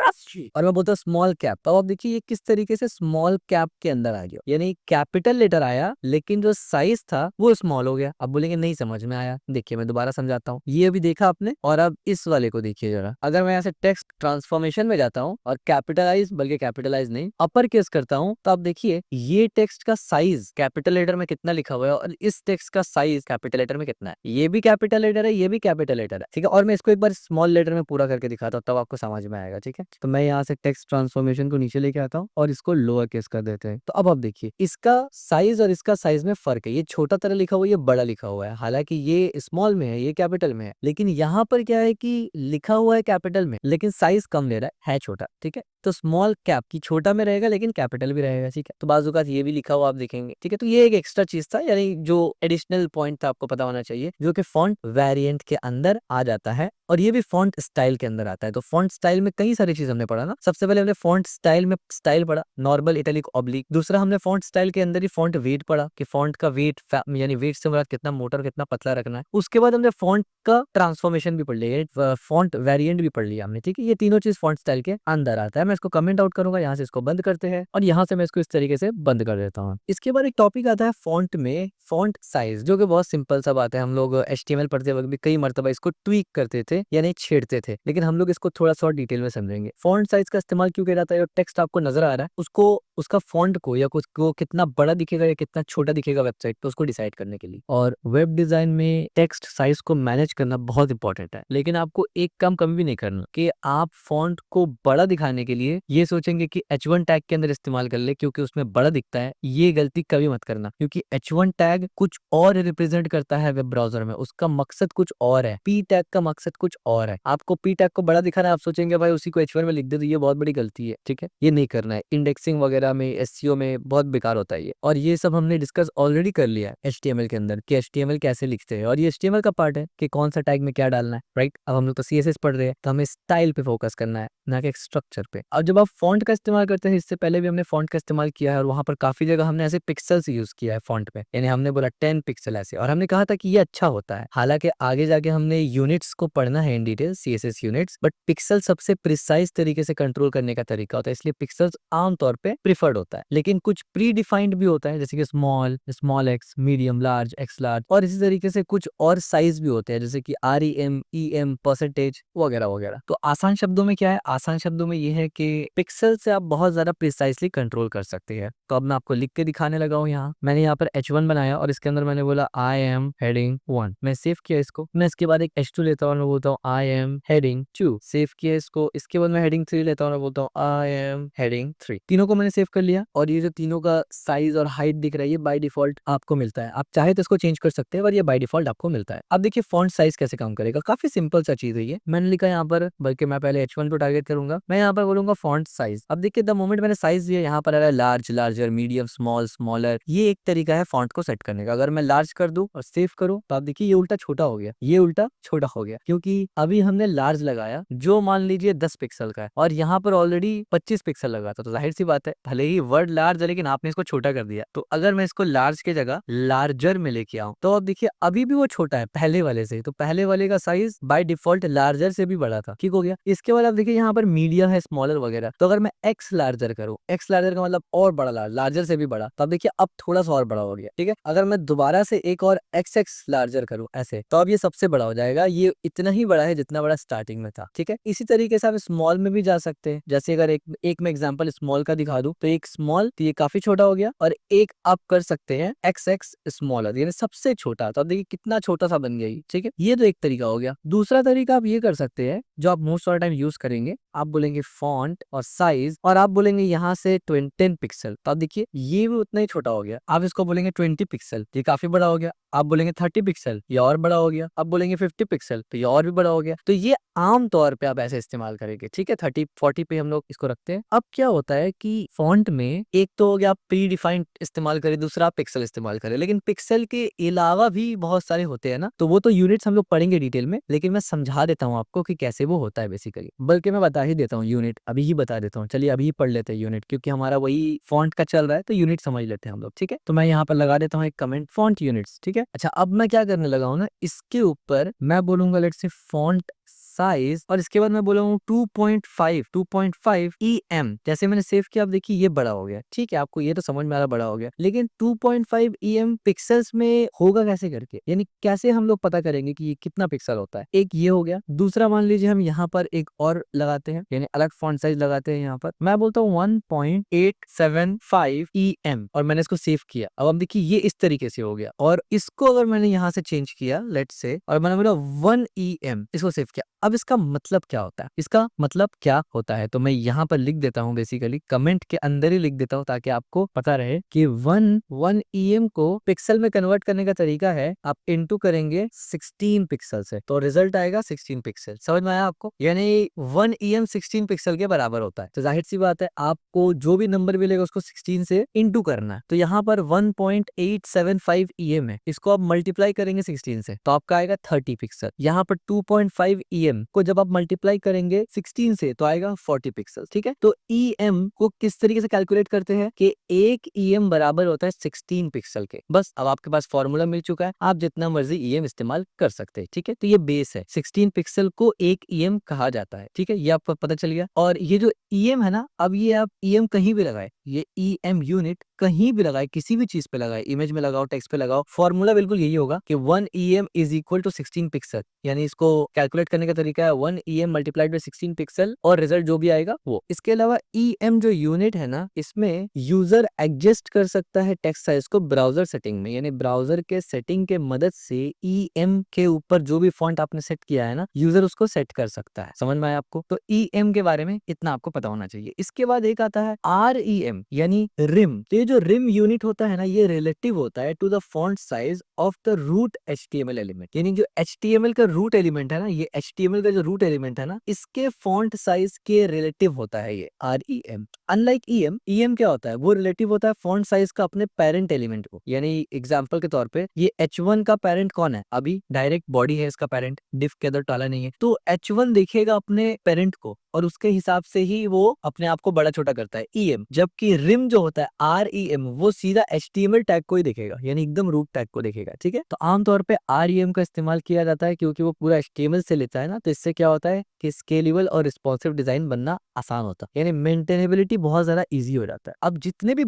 और मैं बोलता हूँ स्मॉल कैप, तो आप देखिए ये किस तरीके से स्मॉल कैप के अंदर आ गया, यानी कैपिटल लेटर आया लेकिन जो साइज था वो स्मॉल हो गया। अब बोलेंगे नहीं समझ में आया, देखिए मैं दोबारा समझाता हूँ। ये अभी देखा आपने, और अब इस वाले को देखिए जरा। अगर मैं यहाँ से टेक्स्ट ट्रांसफॉर्मेशन में जाता हूँ और कैपिटलाइज, बल्कि कैपिटलाइज नहीं अपर केस करता हूँ, तो आप देखिए ये टेक्स्ट का साइज कैपिटल लेटर में कितना लिखा हुआ है और इस टेक्स्ट का साइज कैपिटल लेटर में कितना है। ये भी कैपिटल लेटर है, ये भी कैपिटल लेटर है, ठीक है। और मैं इसको एक बार स्मॉल लेटर में पूरा करके दिखाता हूँ, तब आपको समझ में आएगा, ठीक है। तो मैं यहाँ से टेक्स्ट ट्रांसफॉर्मेशन को नीचे लेके आता हूँ और इसको लोअर केस कर देते हैं। तो अब आप देखिए इसका साइज और इसका साइज में फर्क है। ये छोटा तरह लिखा हुआ है, ये बड़ा लिखा हुआ है। हालांकि ये स्मॉल में है, ये कैपिटल में है, लेकिन यहाँ पर क्या है कि लिखा हुआ है कैपिटल में लेकिन साइज कम ले रहा है छोटा, ठीक है। तो स्मॉल कैप की छोटा में रहेगा लेकिन कैपिटल भी रहेगा, ठीक है। तो बाजूकात ये भी लिखा हुआ आप देखेंगे, ठीक है। तो ये एक एक्स्ट्रा चीज था, यानी जो एडिशनल पॉइंट था आपको पता होना चाहिए, जो कि फॉन्ट वेरिएंट के अंदर आ जाता है। और ये भी फॉन्ट स्टाइल के अंदर आता है। तो फॉन्ट स्टाइल में कई सारी चीज हमने पढ़ा ना। सबसे पहले हमने फॉन्ट स्टाइल में स्टाइल पढ़ा, नॉर्मल, इटैलिक, ऑब्लिक। दूसरा हमने फॉन्ट स्टाइल के अंदर ही फॉन्ट वेट पढ़ा कि फॉन्ट का वेट यानी वेट से मुराद कितना मोटा और कितना पतला रखना है। उसके बाद हमने फॉन्ट का ट्रांसफॉर्मेशन भी पढ़ लिया, फॉन्ट वेरिएंट भी पढ़ लिया हमने, ठीक है। ये तीनों चीज फॉन्ट स्टाइल के अंदर आता है। मैं इसको कमेंट आउट करूंगा, यहाँ से इसको बंद करते हैं और यहाँ से मैं इसको इस तरीके से बंद कर देता हूँ। इसके बाद एक टॉपिक आता है फॉन्ट में फॉन्ट साइज, जो कि बहुत सिंपल सा बात है। हम लोग HTML पढ़ते वक्त भी कई मरतबा इसको ट्वीक करते थे, यानी छेड़ते थे, लेकिन हम लोग इसको थोड़ा सा डिटेल में समझेंगे। फॉन्ट साइज का इस्तेमाल क्यों किया जाता है। टेक्स्ट आपको नजर आ रहा है, उसको उसका फॉन्ट को या कुछ को कितना बड़ा दिखेगा या कितना छोटा दिखेगा वेबसाइट पे, उसको डिसाइड करने के लिए। और वेब डिजाइन में टेक्स्ट साइज को मैनेज करना बहुत इंपॉर्टेंट है। लेकिन आपको एक काम कभी भी नहीं करना कि आप फॉन्ट को बड़ा दिखाने के लिए ये सोचेंगे कि H1 टैग के अंदर इस्तेमाल कर ले क्योंकि उसमें बड़ा दिखता है। ये गलती कभी मत करना, क्योंकि H1 टैग कुछ और रिप्रेजेंट करता है वेब ब्राउजर में, उसका मकसद कुछ और है। P टैग का मकसद कुछ और है। आपको P टैग को बड़ा दिखाना है, आप सोचेंगे भाई उसी को H1 में लिख दे, तो ये बहुत बड़ी गलती है, ठीक है। ये नहीं करना है। इंडेक्सिंग वगैरह में, SEO में बहुत बेकार होता है ये। और ये सब हमने डिस्कस ऑलरेडी कर लिया है HTML के अंदर कि HTML कैसे लिखते हैं, और ये HTML का पार्ट है कि कौन सा टैग में क्या डालना है, राइट। अब हम लोग तो CSS पढ़ रहे हैं, तो हमें स्टाइल पे फोकस करना है, ना कि स्ट्रक्चर पे। अब जब आप फॉन्ट का इस्तेमाल करते हैं, इससे पहले भी हमने फॉन्ट का इस्तेमाल किया है और वहां पर काफी जगह हमने ऐसे पिक्सल्स यूज किया है फॉन्ट पे, यानी हमने बोला 10 पिक्सल ऐसे, और हमने कहा था कि ये अच्छा होता है। हालांकि आगे जाके हमने यूनिट्स को पढ़ना है in detail, CSS units, but pixel सबसे प्रिसाइज तरीके से कंट्रोल करने का तरीका होता है, इसलिए पिक्सल्स आमतौर पे प्रिफर्ड होता है। लेकिन कुछ प्री डिफाइंड भी होता है, जैसे कि small x, medium, large, x large, और इसी तरीके से कुछ और साइज भी होते हैं, जैसे कि REM, EM, परसेंटेज वगैरह वगैरह। तो आसान शब्दों में क्या है, आसान शब्दों में ये है कि पिक्सल से आप बहुत ज्यादा प्रिसाइसली कंट्रोल कर सकते हैं। तो अब मैं आपको लिख के दिखाने लगा हूँ। यहाँ मैंने यहाँ पर H1 बनाया और इसके अंदर मैंने बोला I am heading 1, मैं सेव किया इसको। मैं इसके बाद एक H2 लेता हूँ और मैं बोलता हूँ I am heading 2, सेव किया इसको। इसके बाद मैं heading 3 लेता हूँ और मैं बोलता हूँ I am heading 3। तीनों को मैंने सेव कर लिया, और ये जो तीनों का साइज और हाइट दिख रहा है, ये बाय डिफॉल्ट आपको मिलता है। आप चाहे तो इसको चेंज कर सकते हैं, पर ये बाय डिफॉल्ट आपको मिलता है। अब देखिए फॉन्ट साइज कैसे काम करेगा, काफी सिंपल सा चीज है ये। मैंने लिखा यहाँ पर, बल्कि मैं पहले H1 को टारगेट करूंगा, मैं यहाँ पर बोलूंगा फॉन्ट साइज। अब देखिए द मोमेंट मैंने साइज दिया, यहाँ पर आ रहा है large, larger, medium, small, smaller. ये एक तरीका है फॉन्ट को सेट करने का। अगर मैं लार्ज कर दूं और सेव करूं, तो आप देखिए ये उल्टा छोटा हो गया, ये उल्टा छोटा हो गया, क्योंकि अभी हमने लार्ज लगाया जो मान लीजिए 10 पिक्सल का है, और यहाँ पर ऑलरेडी 25 पिक्सल लगा था। तो जाहिर सी बात है, भले ही वर्ड लार्ज है लेकिन आपने इसको छोटा कर दिया। तो अगर मैं इसको लार्ज की जगह लार्जर में लेके आऊं, तो अब देखिए अभी भी वो छोटा है पहले वाले से। तो पहले वाले का साइज बाय डिफॉल्ट लार्जर से भी बड़ा था, ठीक हो गया। इसके बाद आप देखिए यहाँ पर मीडियम है, स्मॉलर वगैरह, तो अगर मैं एक्स लार्जर करूँ, एक्स लार्जर का मतलब और बड़ा, लार्जर से भी बड़ा, तो अब देखिए अब थोड़ा सा और बड़ा हो गया, ठीक है। अगर मैं दोबारा से एक और एक्स एक्स लार्जर करूँ ऐसे, तो अब ये सबसे बड़ा हो जाएगा, ये इतना ही बड़ा है जितना बड़ा स्टार्टिंग में था, ठीक है। इसी तरीके से आप स्मॉल में भी जा सकते हैं, जैसे अगर एक मैं एग्जांपल स्मॉल का दिखा दूं, तो एक स्मॉल, तो ये काफी छोटा हो गया, और एक आप कर सकते हैं एक्स एक्स स्मॉलर, यानी सबसे छोटा, तो अब देखिए कितना छोटा सा बन गया ये, ठीक है। ये तो एक तरीका हो गया। दूसरा तरीका आप ये कर सकते हैं, जो आप most of the time use करेंगे, आप बोलेंगे फॉन्ट और साइज, और आप बोलेंगे यहाँ से 10 पिक्सल, तो आप देखिए ये भी उतना ही छोटा हो गया। आप इसको बोलेंगे 20 पिक्सल, ये काफी बड़ा हो गया। आप बोलेंगे 30 पिक्सल, ये और बड़ा हो गया। आप बोलेंगे 50 पिक्सल, तो ये और भी बड़ा हो गया। तो ये आम तौर पे आप ऐसे इस्तेमाल करेंगे, ठीक है। 30-40 पे हम लोग इसको रखते हैं। अब क्या होता है कि फॉन्ट में एक तो हो गया आप प्री डिफाइंड इस्तेमाल करें, दूसरा आप पिक्सल इस्तेमाल करें, लेकिन पिक्सल के अलावा भी बहुत सारे होते हैं ना, तो वो तो यूनिट्स हम लोग पढ़ेंगे डिटेल में, लेकिन मैं समझा देता हूँ आपको कि कैसे वो होता है बेसिकली, बल्कि मैं बता ही देता हूँ यूनिट, अभी ही बता देता हूँ। चलिए अभी ही पढ़ लेते हैं यूनिट, क्योंकि हमारा वही फॉन्ट का चल रहा है, तो यूनिट समझ लेते हैं हम लोग, ठीक है। तो मैं यहाँ पर लगा देता हूँ एक कमेंट, फॉन्ट यूनिट्स, ठीक है। अच्छा, अब मैं क्या करने लगा हूँ ना, इसके ऊपर मैं बोलूंगा लेट्स से फॉन्ट साइज, और इसके बाद मैं बोलूंगा 2.5 EM। जैसे मैंने सेव किया, आप देखिए ये बड़ा हो गया, ठीक है। आपको ये तो समझ में आ रहा बड़ा हो गया, लेकिन 2.5 EM पिक्सल्स में होगा कैसे करके, यानी कैसे हम लोग पता करेंगे कि ये कितना पिक्सल होता है। एक ये हो गया। दूसरा मान लीजिए हम यहाँ पर एक और लगाते हैं, यानी अलग फॉन्ट साइज लगाते हैं। यहाँ पर मैं बोलता हूँ 1.875 EM, और मैंने इसको सेव किया। अब हम देखिए ये इस तरीके से हो गया, और इसको अगर मैंने यहाँ से चेंज किया लेट्स से, और मैंने बोला 1 EM, इसको सेव किया। अब इसका मतलब क्या होता है, इसका मतलब क्या होता है, तो मैं यहाँ पर लिख देता हूँ, बेसिकली कमेंट के अंदर ही लिख देता हूँ, ताकि आपको पता रहे कि 1 EM को पिक्सल में कन्वर्ट करने का तरीका है, आप इनटू करेंगे 16 पिक्सल से, तो रिजल्ट आएगा 16 पिक्सल। समझ में आया आपको, यानी 1 EM 16 पिक्सल के बराबर होता है। तो जाहिर सी बात है, आपको जो भी नंबर मिलेगा उसको 16 से इंटू करना है। तो यहाँ पर 1.875 EM है, इसको आप मल्टीप्लाई करेंगे 16 से, तो आपका आएगा 30 पिक्सल। यहाँ पर 2.5 EM को जब आप मल्टीप्लाई करेंगे 16 से, तो आएगा 40 पिक्सल, ठीक है। तो EM को किस तरीके से कैलकुलेट करते हैं कि 1 EM बराबर होता है 16 पिक्सल के। बस अब आपके पास फॉर्मूला मिल चुका है, आप जितना मर्जी EM इस्तेमाल कर सकते हैं, ठीक है। तो ये बेस है, 16 पिक्सल को 1 EM कहा जाता है, ठीक है। ये आपको पता चल गया। और ये जो EM है ना, अब ये आप EM कहीं भी लगाए, ये EM यूनिट कहीं भी लगाए, किसी भी चीज पे लगाए, इमेज में लगाओ, टेक्स्ट पे लगाओ, फॉर्मूला बिल्कुल यही होगा कि 1 EM is equal to 16 pixel, यानी इसको कैलकुलेट करने का तरीका है 1 EM मल्टीप्लाइड बाय 16 पिक्सल, और रिजल्ट जो भी आएगा वो। इसके अलावा EM जो यूनिट है ना, इसमें यूजर एडजस्ट कर सकता है टेक्स्ट साइज को ब्राउजर सेटिंग में, यानी ब्राउजर के सेटिंग के मदद से EM के ऊपर जो भी फॉन्ट आपने सेट किया है ना, यूजर उसको सेट कर सकता है। समझ में आया आपको, तो EM के बारे में इतना आपको पता होना चाहिए। इसके बाद एक आता है REM, यानी रिम। तो ये जो रिम यूनिट होता है ना, ये रिलेटिव होता है to the font size of the root HTML element, यानी जो HTML का रूट एलिमेंट है ना, ये HTML का जो रूट एलिमेंट है ना, इसके फॉन्ट साइज के रिलेटिव होता है ये REM। अनलाइक EM क्या होता है, वो रिलेटिव होता है फॉन्ट साइज का अपने पेरेंट एलिमेंट को। यानी एग्जांपल के तौर पे ये H1 का पेरेंट कौन है, अभी डायरेक्ट बॉडी है इसका पेरेंट, डिफ के अंदर टाला नहीं है, तो H1 देखेगा अपने पेरेंट को, और उसके हिसाब से ही वो अपने आप को बड़ा छोटा करता है EM। जबकि रिम जो होता है REM, वो सीधा HTML टैग को ही देखेगा, यानी एकदम रूट टैग को देखेगा, ठीक है। तो आमतौर पे REM का इस्तेमाल किया जाता है, क्योंकि वो पूरा HTML से लेता है ना, तो इससे क्या होता है कि स्केलेबल और रिस्पॉन्सिव डिजाइन बनना आसान होता है, यानी मेंटेनेबिलिटी बहुत ज्यादा इजी हो जाता है। अब जितने भी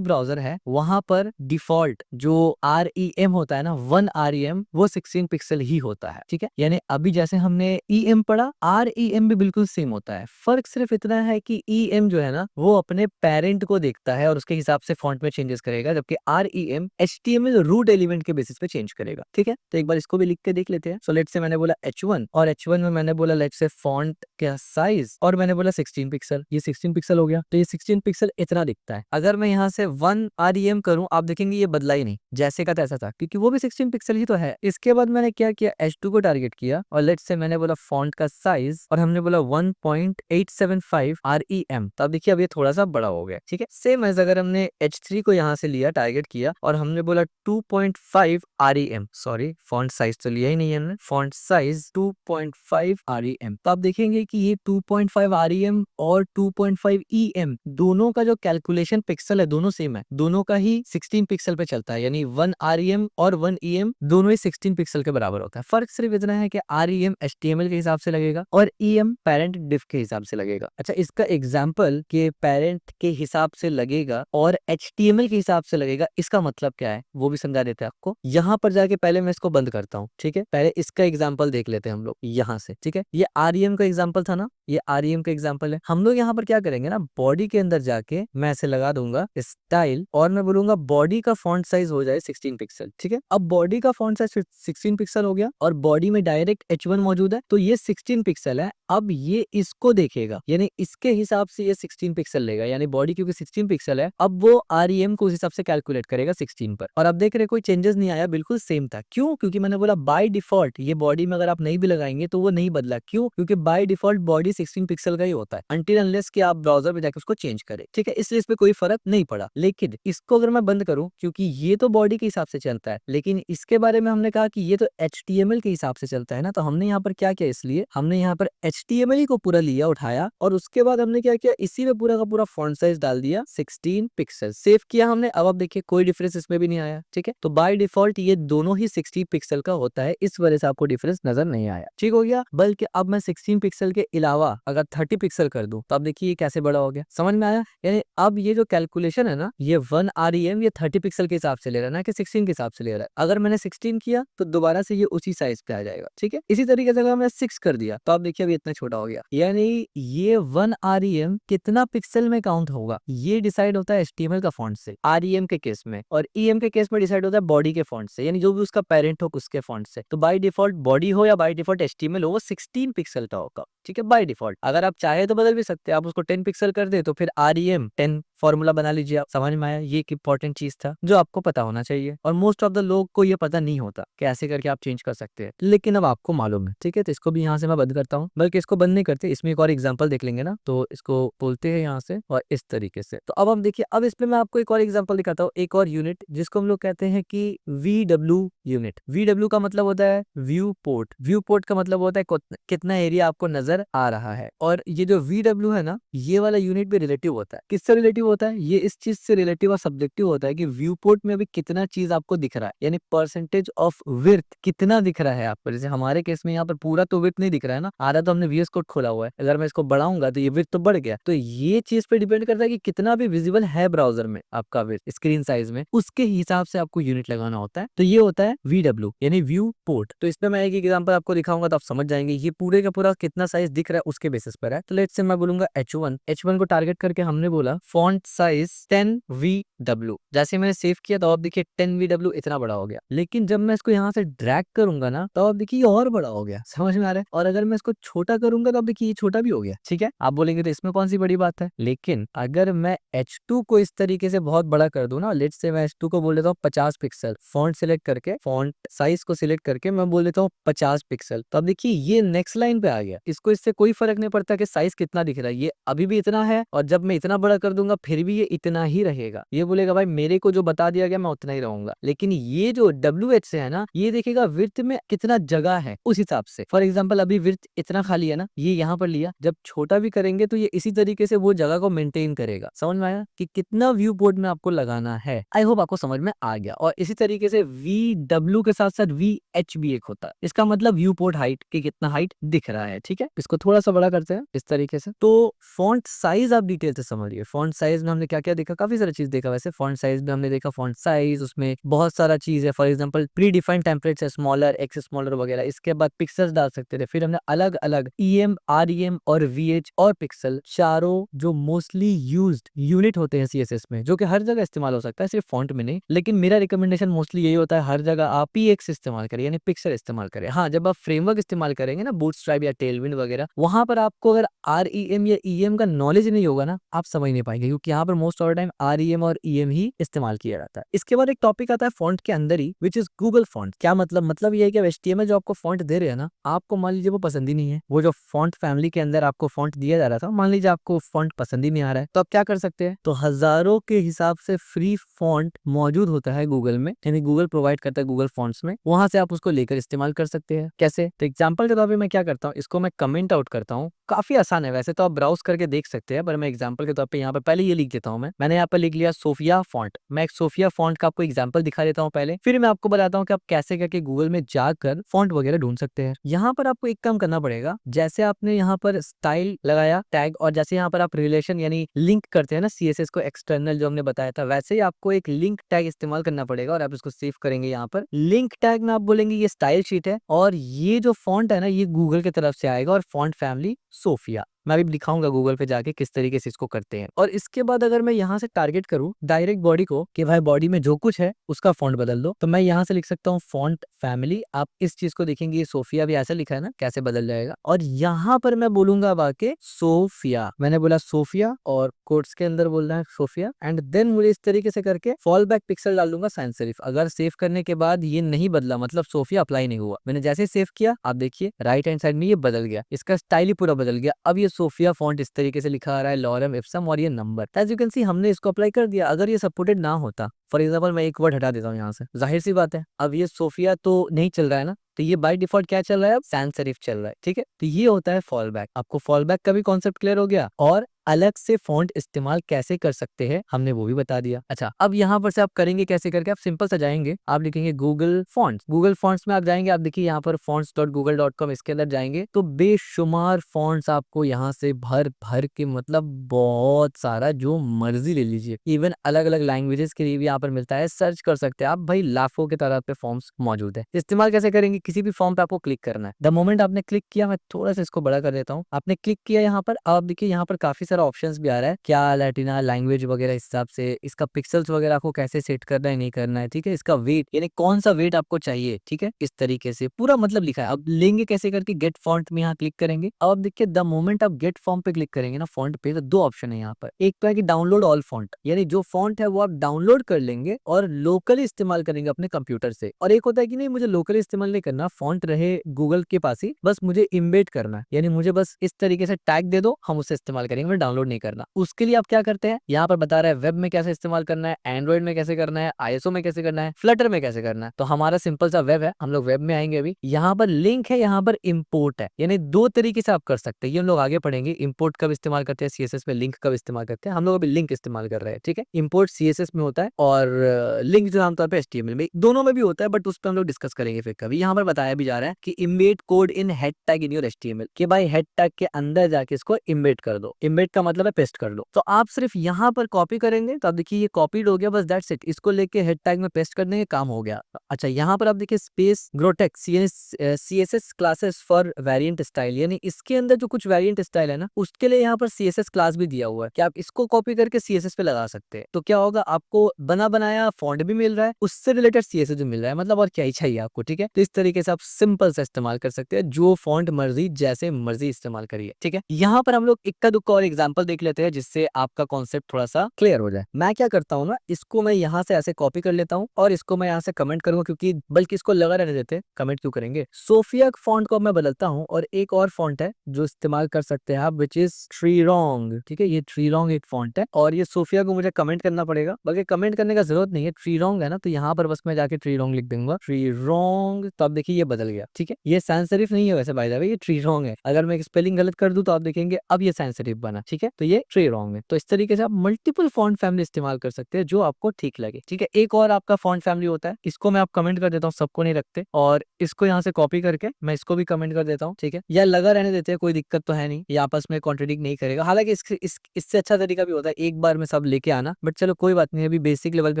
ब्राउजर है वहां पर डिफॉल्ट जो REM होता है ना, 1 REM, वो 16 पिक्सल ही होता है, ठीक है। यानी अभी जैसे हमने EM पढ़ा, REM भी बिल्कुल सेम होता है। फर्क सिर्फ इतना है कि EM जो है ना, वो अपने पेरेंट को देखता है और उसके हिसाब से फॉन्ट में चेंजेस करेगा, जबकि REM HTML रूट एलिमेंट के बेसिस पे चेंज करेगा, ठीक है। तो एक बार इसको भी लिख के देख लेते हैं। सो लेट्स से मैंने बोला H1, और H1 में मैंने बोला लेट्स से फॉन्ट का साइज, और मैंने बोला 16 पिक्सल, ये 16 पिक्सल हो गया। तो ये 16 पिक्सल इतना दिखता है। अगर मैं यहाँ से 1 REM करूं, आप देखेंगे ये बदला ही नहीं, जैसे का तैसा था, क्योंकि वो भी 16 पिक्सल ही तो है। इसके बाद मैंने क्या किया, H2 को टारगेट किया, और लेट्स से मैंने बोला फॉन्ट का साइज, और हमने बोला 1.875 REM। तो अब देखिए अब ये थोड़ा सा बड़ा हो गया, ठीक है। सेम एज अगर हमने H3 को यहाँ से लिया, टारगेट किया, और हमने बोला 2.5 REM, सॉरी फॉन्ट साइज तो लिया ही नहीं है हमने, फॉन्ट साइज 2.5 REM। तो आप देखेंगे कि ये 2.5 REM और 2.5 EM दोनों का जो कैलकुलेशन पिक्सल है दोनों सेम है, दोनों का ही 16 पिक्सल पे चलता है, यानी 1 REM और 1 EM दोनों ही 16 पिक्सल के बराबर होता है। फर्क सिर्फ इतना है कि REM HTML के हिसाब से लगेगा और EM पेरेंट डिफ के हिसाब से लगेगा। अच्छा, इसका एग्जाम्पल के पेरेंट के हिसाब से लगेगा और HTML के हिसाब से लगेगा, इसका मतलब क्या है वो भी समझा देते हैं आपको। यहाँ पर जाके पहले मैं इसको बंद करता हूँ, ठीक है, पहले इसका एग्जाम्पल देख लेते हैं हम लोग यहाँ से, ठीक है। ये REM का एग्जाम्पल था ना, ये REM का एग्जाम्पल है। हम लोग यहाँ पर क्या करेंगे ना, बॉडी के अंदर जाके मैं ऐसे लगा दूंगा स्टाइल और मैं बोलूंगा बॉडी का फॉन्ट साइज हो जाए 16 पिक्सल, ठीक है। अब बॉडी का फॉन्ट साइज 16 पिक्सल हो गया और बॉडी में डायरेक्ट H1 मौजूद है, तो ये 16 पिक्सल है। अब ये इसको देखेगा, यानी इसके हिसाब से ये 16 पिक्सल लेगा, यानी बॉडी क्योंकि 16 पिक्सल है, अब वो REM को उस हिसाब से कैलकुलेट करेगा 16 पर। और अब देख रहे कोई चेंजेस नहीं आया, बिल्कुल सेम था। क्यों? क्योंकि मैंने बोला बाय डिफॉल्ट ये बॉडी में अगर आप नहीं भी लगाएंगे तो वो नहीं बदला। क्यों? क्योंकि बाय डिफॉल्ट बॉडी 16 पिक्सल का ही होता है, अनटिल अनलेस कि आप ब्राउजर में जाकर उसको चेंज करें, ठीक है। इसलिए इस पे कोई फर्क नहीं पड़ा। लेकिन इसको अगर मैं बंद करूं, क्योंकि ये तो बॉडी के हिसाब से चलता है, लेकिन इसके बारे में हमने कहा कि ये तो HTML के हिसाब से चलता है ना, तो हमने यहाँ पर क्या किया, इसलिए हमने यहाँ पर HTML ही को पूरा लिया उठाया और उसके बाद हमने क्या किया, इसी में पूरा का पूरा फॉन्ट साइज डाल दिया 16 पिक्सल, सेव किया हमने। अब आप देखिए कोई डिफरेंस इसमें भी नहीं आया, ठीक है। तो बाय डिफॉल्ट ये दोनों ही 16 पिक्सल का होता है, इस वजह से आपको डिफरेंस नजर नहीं आया, ठीक हो गया। बल्कि अब मैं 16 पिक्सल के अलावा अगर 30 पिक्सल कर दूं तो आप देखिए ये कैसे बड़ा हो गया, समझ में आया। यानी अब ये जो कैलकुलेशन है ना, ये 1 REM ये 30 पिक्सल के हिसाब से ले रहा है ना कि 16 के हिसाब से ले रहा है। अगर मैंने 16 किया तो दोबारा से ये उसी साइज पे आ जाएगा, ठीक है। इसी तरीके से अगर मैं 6 कर दिया तो आप देखिए अभी इतना छोटा हो गया। यानी ये 1 REM कितना पिक्सल में काउंट होगा ये डिसाइड होता है HTML का फॉन्ट से REM के केस में, और EM के केस में डिसाइड होता है बॉडी के फॉन्ट से, यानी जो भी उसका पेरेंट हो उसके फॉन्ट से। तो बाय डिफॉल्ट बॉडी हो या बाय डिफॉल्ट HTML हो, वो 16 पिक्सल का होगा, ठीक है, बाय डिफॉल्ट। अगर आप चाहे तो बदल भी सकते हैं, आप उसको 10 पिक्सल कर दे तो फिर REM 10 फॉर्मूला बना लीजिए आप। समझ में आया, ये एक इंपॉर्टेंट चीज था जो आपको पता होना चाहिए, और मोस्ट ऑफ द लोग को ये पता नहीं होता कि ऐसे करके आप चेंज कर सकते हैं, लेकिन अब आपको मालूम है, ठीक है। तो इसको भी यहाँ से मैं बंद करता हूँ, बल्कि इसको बंद नहीं करते, इसमें एक और एग्जांपल देख लेंगे ना, तो इसको बोलते हैं यहाँ से और इस तरीके से। तो अब हम देखिए, अब इसमें मैं आपको एक और एग्जाम्पल दिखाता हूँ, एक और यूनिट जिसको हम लोग कहते हैं कि VW यूनिट। VW का मतलब होता है व्यू पोर्ट, व्यू पोर्ट का मतलब होता है कितना एरिया आपको नजर आ रहा है। और ये जो VW है ना, ये वाला यूनिट भी रिलेटिव होता है। किससे रिलेटिव होता है? ये इस चीज से रिलेटिव और सब्जेक्टिव होता है कि व्यू पोर्ट में अभी कितना चीज आपको दिख रहा है, यानी परसेंटेज ऑफ विड्थ कितना दिख रहा है आपको। जैसे हमारे केस में यहाँ पर पूरा तो विड्थ नहीं दिख रहा है ना, आधा तो हमने VS कोड खोला हुआ है, अगर मैं इसको बढ़ाऊंगा तो ये विड्थ तो बढ़ गया। तो ये चीज पे डिपेंड करता है कि कितना भी विजिबल है ब्राउजर में आपका विड्थ स्क्रीन साइज में, उसके हिसाब से आपको यूनिट लगाना होता है। तो ये होता है VW यानी व्यू पोर्ट। तो इसमें मैं एक एग्जांपल आपको दिखाऊंगा तो आप समझ जाएंगे ये पूरे का पूरा कितना साइज दिख रहा है उसके बेसिस पर है। तो लेट्स से मैं बोलूंगा H1 को टारगेट करके हमने बोला फॉन्ट साइज 10 VW। जैसे मैंने सेव किया तो आप देखिए 10 VW इतना बड़ा हो गया, लेकिन जब मैं इसको यहाँ से ड्रैग करूंगा ना तो आप देखिए ये और बड़ा हो गया, समझ में आ रहा है। और अगर मैं इसको छोटा करूंगा तो आप देखिए ये छोटा भी हो गया, ठीक है। आप बोलेंगे तो इसमें कौन सी बड़ी बात है, लेकिन अगर मैं H2 को इस तरीके से बहुत बड़ा कर दूं ना, लेट्स से मैं H2 को बोल देता हूँ 50 पिक्सल, फॉन्ट सिलेक्ट करके फॉन्ट साइज को सिलेक्ट करके मैं बोल देता हूँ 50 पिक्सल, तो अब देखिए ये नेक्स्ट लाइन पे आ गया। इसको इससे कोई फर्क नहीं पड़ता कि साइज कितना दिख रहा है, ये अभी भी इतना है, और जब मैं इतना बड़ा कर दूंगा फिर भी ये इतना ही रहेगा। ये बोलेगा भाई मेरे को जो बता दिया गया मैं उतना ही रहूंगा। लेकिन ये जो WH से है ना, ये देखेगा विड्थ में कितना जगह है उस हिसाब से। फॉर एग्जाम्पल अभी विड्थ इतना खाली है ना, ये यहाँ पर लिया, जब छोटा भी करेंगे तो ये इसी तरीके से वो जगह को मेंटेन करेगा। समझ में आया कि कितना व्यू पोर्ट में आपको लगाना है। आई होप आपको समझ में आ गया। और इसी तरीके से VW के साथ साथ VH भी एक होता है, इसका मतलब व्यू पोर्ट हाइट की कितना हाइट दिख रहा है, ठीक है। इसको थोड़ा सा बड़ा करते हैं इस तरीके से। तो फॉन्ट साइज आप डिटेल से समझिए। फॉन्ट साइज में हमने क्या क्या देखा, काफी सारा चीज देखा। वैसे फॉन्ट साइज में हमने देखा फॉन्ट साइज, उसमें बहुत सारा चीज है। For example pre defined templates है, स्मॉलर, एक्स स्मॉलर वगैरह। इसके बाद पिक्सल्स डाल सकते थे। फिर हमने अलग अलग EM, REM और VH और पिक्सल, चारों जो मोस्टली यूज्ड यूनिट होते हैं CSS में, जो कि हर जगह इस्तेमाल हो सकता है, सिर्फ फॉन्ट में नहीं। लेकिन मेरा रिकमेंडेशन मोस्टली यही होता है, हर जगह आप PX इस्तेमाल करें, यानी पिक्सल इस्तेमाल करें। हाँ, जब आप फ्रेमवर्क इस्तेमाल करेंगे ना, बूटस्ट्रैप या टेलविंड वगैरह, वहां पर आपको अगर REM या EM का नॉलेज नहीं होगा ना, आप समझ नहीं पाएंगे, क्योंकि क्योंकि यहाँ पर most of the time REM और EM ही इस्तेमाल किया जाता है। इसके बाद एक टॉपिक आता है फॉन्ट के अंदर ही, विच इज गूगल फॉन्ट। क्या मतलब ये है कि HTML जो आपको फॉन्ट दे रहे हैं ना, आपको मान लीजिए वो पसंद ही नहीं है, वो जो फॉन्ट फैमिली के अंदर आपको फॉन्ट दिया जा रहा था, मान लीजिए आपको फॉन्ट पसंद ही नहीं आ रहा है, तो आप क्या कर सकते हैं, तो हजारों के हिसाब से फ्री फॉन्ट मौजूद होता है गूगल में, यानी गूगल प्रोवाइड करता है गूगल फॉन्ट्स में, वहां से आप उसको लेकर इस्तेमाल कर सकते हैं। कैसे, तो एग्जाम्पल के तौर पर मैं क्या करता हूँ, इसको मैं कमेंट आउट करता हूँ। काफी आसान है, वैसे तो आप ब्राउज करके देख सकते हैं, पर मैं एग्जाम्पल के तौर पे यहाँ पर पहले ये लिख देता हूँ। मैंने यहाँ पर लिख लिया सोफिया फॉन्ट। मैं एक सोफिया फॉन्ट का आपको एग्जाम्पल दिखा देता हूँ पहले, फिर मैं आपको बताता हूँ कि आप कैसे करके गूगल में जाकर फॉन्ट वगैरह ढूंढ सकते हैं। यहाँ पर आपको एक काम करना पड़ेगा, जैसे आपने यहाँ पर स्टाइल लगाया टैग, और जैसे यहाँ पर आप रिलेशन यानी लिंक करते हैं ना CSS को एक्सटर्नल जो हमने बताया था, वैसे ही आपको एक लिंक टैग इस्तेमाल करना पड़ेगा, और आप इसको सेव करेंगे। यहाँ पर लिंक टैग में आप बोलेंगे ये स्टाइल शीट है, और ये जो फॉन्ट है ना, ये गूगल की तरफ से आएगा, और फॉन्ट फैमिली सोफिया। मैं अभी दिखाऊंगा गूगल पे जाके किस तरीके से इसको करते हैं। और इसके बाद अगर मैं यहाँ से टारगेट करूँ डायरेक्ट बॉडी को, कि भाई बॉडी में जो कुछ है उसका फॉन्ट बदल दो, तो मैं यहाँ से लिख सकता हूँ फॉन्ट फैमिली। आप इस चीज को देखेंगे, ये सोफिया भी ऐसा लिखा है ना, कैसे बदल जाएगा। और यहाँ पर मैं बोलूंगा आके सोफिया, मैंने बोला सोफिया, और कोट्स के अंदर बोलना है सोफिया, एंड देन मुझे इस तरीके से करके फॉल बैक पिक्सल डाल दूंगा साइन सेरिफ। अगर सेव करने के बाद ये नहीं बदला, मतलब सोफिया अप्लाई नहीं हुआ, मैंने जैसे सेव किया, आप देखिए राइट हैंड साइड में ये बदल गया, इसका स्टाइल ही पूरा बदल गया। अब ये सोफिया फॉन्ट इस तरीके से लिखा आ रहा है, लॉरम इप्सम, और ये number. As you can see हमने इसको अप्लाई कर दिया। अगर ये सपोर्टेड ना होता, फॉर एग्जाम्पल मैं एक वर्ड हटा देता हूँ यहाँ से, जाहिर सी बात है अब ये सोफिया तो नहीं चल रहा है ना, तो ये बाय डिफॉल्ट क्या चल रहा है, अब सैंस सेरिफ चल रहा है। ठीक है, तो ये होता है फॉल बैक। आपको फॉल बैक का भी कॉन्सेप्ट क्लियर हो गया, और अलग से फॉन्ट इस्तेमाल कैसे कर सकते हैं हमने वो भी बता दिया। अच्छा, अब यहाँ पर से आप करेंगे कैसे करके, आप सिंपल सा जाएंगे, आप लिखेंगे गूगल फॉन्ट्स। गूगल फॉन्ट्स में आप जाएंगे, आप देखिए यहाँ पर fonts.google.com, इसके अंदर जाएंगे तो बेशुमार फॉन्ट्स आपको यहाँ से भर भर के, मतलब बहुत सारा, जो मर्जी ले लीजिए। इवन अलग अलग लैंग्वेजेस के लिए भी यहाँ पर मिलता है, सर्च कर सकते हैं आप भाई, लाखों के तरह पे फॉर्म्स मौजूद है। इस्तेमाल कैसे करेंगे, किसी भी फॉर्म पे आपको क्लिक करना है। द मोमेंट आपने क्लिक किया, मैं थोड़ा सा इसको बड़ा कर देता हूँ, आपने क्लिक किया यहाँ पर, आप देखिए यहाँ पर काफी सारा ऑप्शंस भी आ रहा है, क्या लैटिना लैंग्वेज वगैरह हिसाब से, इसका पिक्सल्स वगैरह आपको कैसे सेट करना है नहीं करना है, ठीक है, इसका वेट यानी कौन सा वेट आपको चाहिए, ठीक है, इस तरीके से पूरा मतलब लिखा है। अब लेंगे कैसे करके, गेट फॉन्ट में यहाँ क्लिक करेंगे। अब देखिए द मोमेंट आप गेट फॉन्ट पे क्लिक करेंगे ना, फॉन्ट पे, तो दो ऑप्शन है यहाँ पर। एक तो है कि डाउनलोड ऑल फॉन्ट, यानी जो फॉन्ट है वो आप डाउनलोड कर लेंगे और लोकली इस्तेमाल करेंगे अपने कंप्यूटर से। और एक होता है कि नहीं, मुझे लोकली इस्तेमाल नहीं करना, फॉन्ट रहे गूगल के पास ही, बस मुझे इम्बेड करना है, यानी मुझे बस इस तरीके से टैग दे दो, हम उसे इस्तेमाल करेंगे, मुझे डाउनलोड नहीं करना। उसके लिए आप क्या करते हैं, यहाँ पर बता रहा है वेब में कैसे इस्तेमाल करना है, एंड्रॉइड में कैसे करना है, ISO में कैसे करना है, फ्लटर में कैसे करना है। तो हमारा सिंपल सा वेब है, हम लोग वेब में आएंगे। अभी यहाँ पर लिंक है, यहाँ पर इम्पोर्ट है, यानी दो तरीके से आप कर सकते हैं, ये हम लोग आगे पढ़ेंगे। इम्पोर्ट कब इस्तेमाल करते हैं CSS में, लिंक कब इस्तेमाल करते हैं, हम लोग अभी लिंक इस्तेमाल कर रहे हैं। ठीक है, इम्पोर्ट CSS में होता है, और लिंक जो आमतौर पर HTML में, दोनों में भी होता है, बट उस पर हम लोग डिस्कस करेंगे फिर कभी। यहाँ पर बताया भी जा रहा है कि embed code in head tag in your HTML, कि भाई हेड टैग के अंदर जाके इसको इम्बेड कर दो। इम्बेड का मतलब है पेस्ट कर दो। तो आप सिर्फ यहाँ पर कॉपी करेंगे, तो आप देखिए ये कॉपीड हो गया, बस दैट्स इट। इसको लेके हेड टैग में पेस्ट कर देंगे, काम हो गया। अच्छा, यहाँ पर आप देखिए Space Grotesk CSS classes for variant style, यानी इसके अंदर जो कुछ वेरिएंट स्टाइल है ना, उसके लिए यहाँ पर CSS क्लास भी दिया हुआ है कि आप इसको कॉपी करके CSS पे लगा सकते हैं। तो क्या होगा, आपको बना बनाया फॉन्ट भी मिल रहा है, उससे रिलेटेड CSS भी मिल रहा है, मतलब और क्या ही चाहिए आपको। ठीक है, तो इस तरीके से आप सिंपल से इस्तेमाल कर सकते हैं, जो फॉन्ट मर्जी जैसे मर्जी इस्तेमाल करिए। ठीक है, यहाँ पर हम लोग इक्का दुक्का और एग्जाम्पल देख लेते हैं, जिससे आपका कॉन्सेप्ट थोड़ा सा क्लियर हो जाए। मैं क्या करता हूँ ना, इसको मैं यहाँ से ऐसे कॉपी कर लेता हूँ, और इसको मैं यहाँ से कमेंट करूंगा, क्योंकि बल्कि इसको लगा रहने देते, कमेंट क्यों करेंगे। सोफिया फॉन्ट को मैं बदलता हूँ, और एक और फॉन्ट है जो इस्तेमाल कर सकते हैं आप, विच इज ट्रीरोंग। ठीक है, ये ट्रीरोंग एक फॉन्ट है, और ये सोफिया को मुझे कमेंट करना पड़ेगा, बल्कि कमेंट करने का जरूरत नहीं है, ट्रीरोंग है ना, तो यहाँ पर बस मैं जाके ट्रीरोंग लिख दूंगा, ट्रीरोंग। तो आप देखिए ये बदल गया। ठीक है, ये सैंस सेरिफ नहीं है वैसे, बाय द वे ये ट्रीरोंग है। अगर मैं स्पेलिंग गलत कर दूं तो आप देखेंगे अब ये सैंस सेरिफ बना। ठीक है, तो ये ट्रीरोंग है। तो इस तरीके से आप मल्टीपल फॉन्ट फैमिली इस्तेमाल कर सकते हैं, जो आपको ठीक लगे। ठीक है, एक और आपका फॉन्ट फैमिली होता है, इसको मैं आप कमेंट कर देता हूँ, सबको नहीं रखते, और इसको यहाँ से कॉपी करके मैं इसको भी कमेंट कर देता हूँ। ठीक है, या लगा रहने देते हैं, कोई दिक्कत तो है नहीं, ये आपस में कॉन्ट्रेडिक्ट नहीं करेगा। हालांकि इससे अच्छा तरीका भी होता है एक बार में सब लेके आना, बट चलो कोई बात नहीं, अभी बेसिक लेवल पे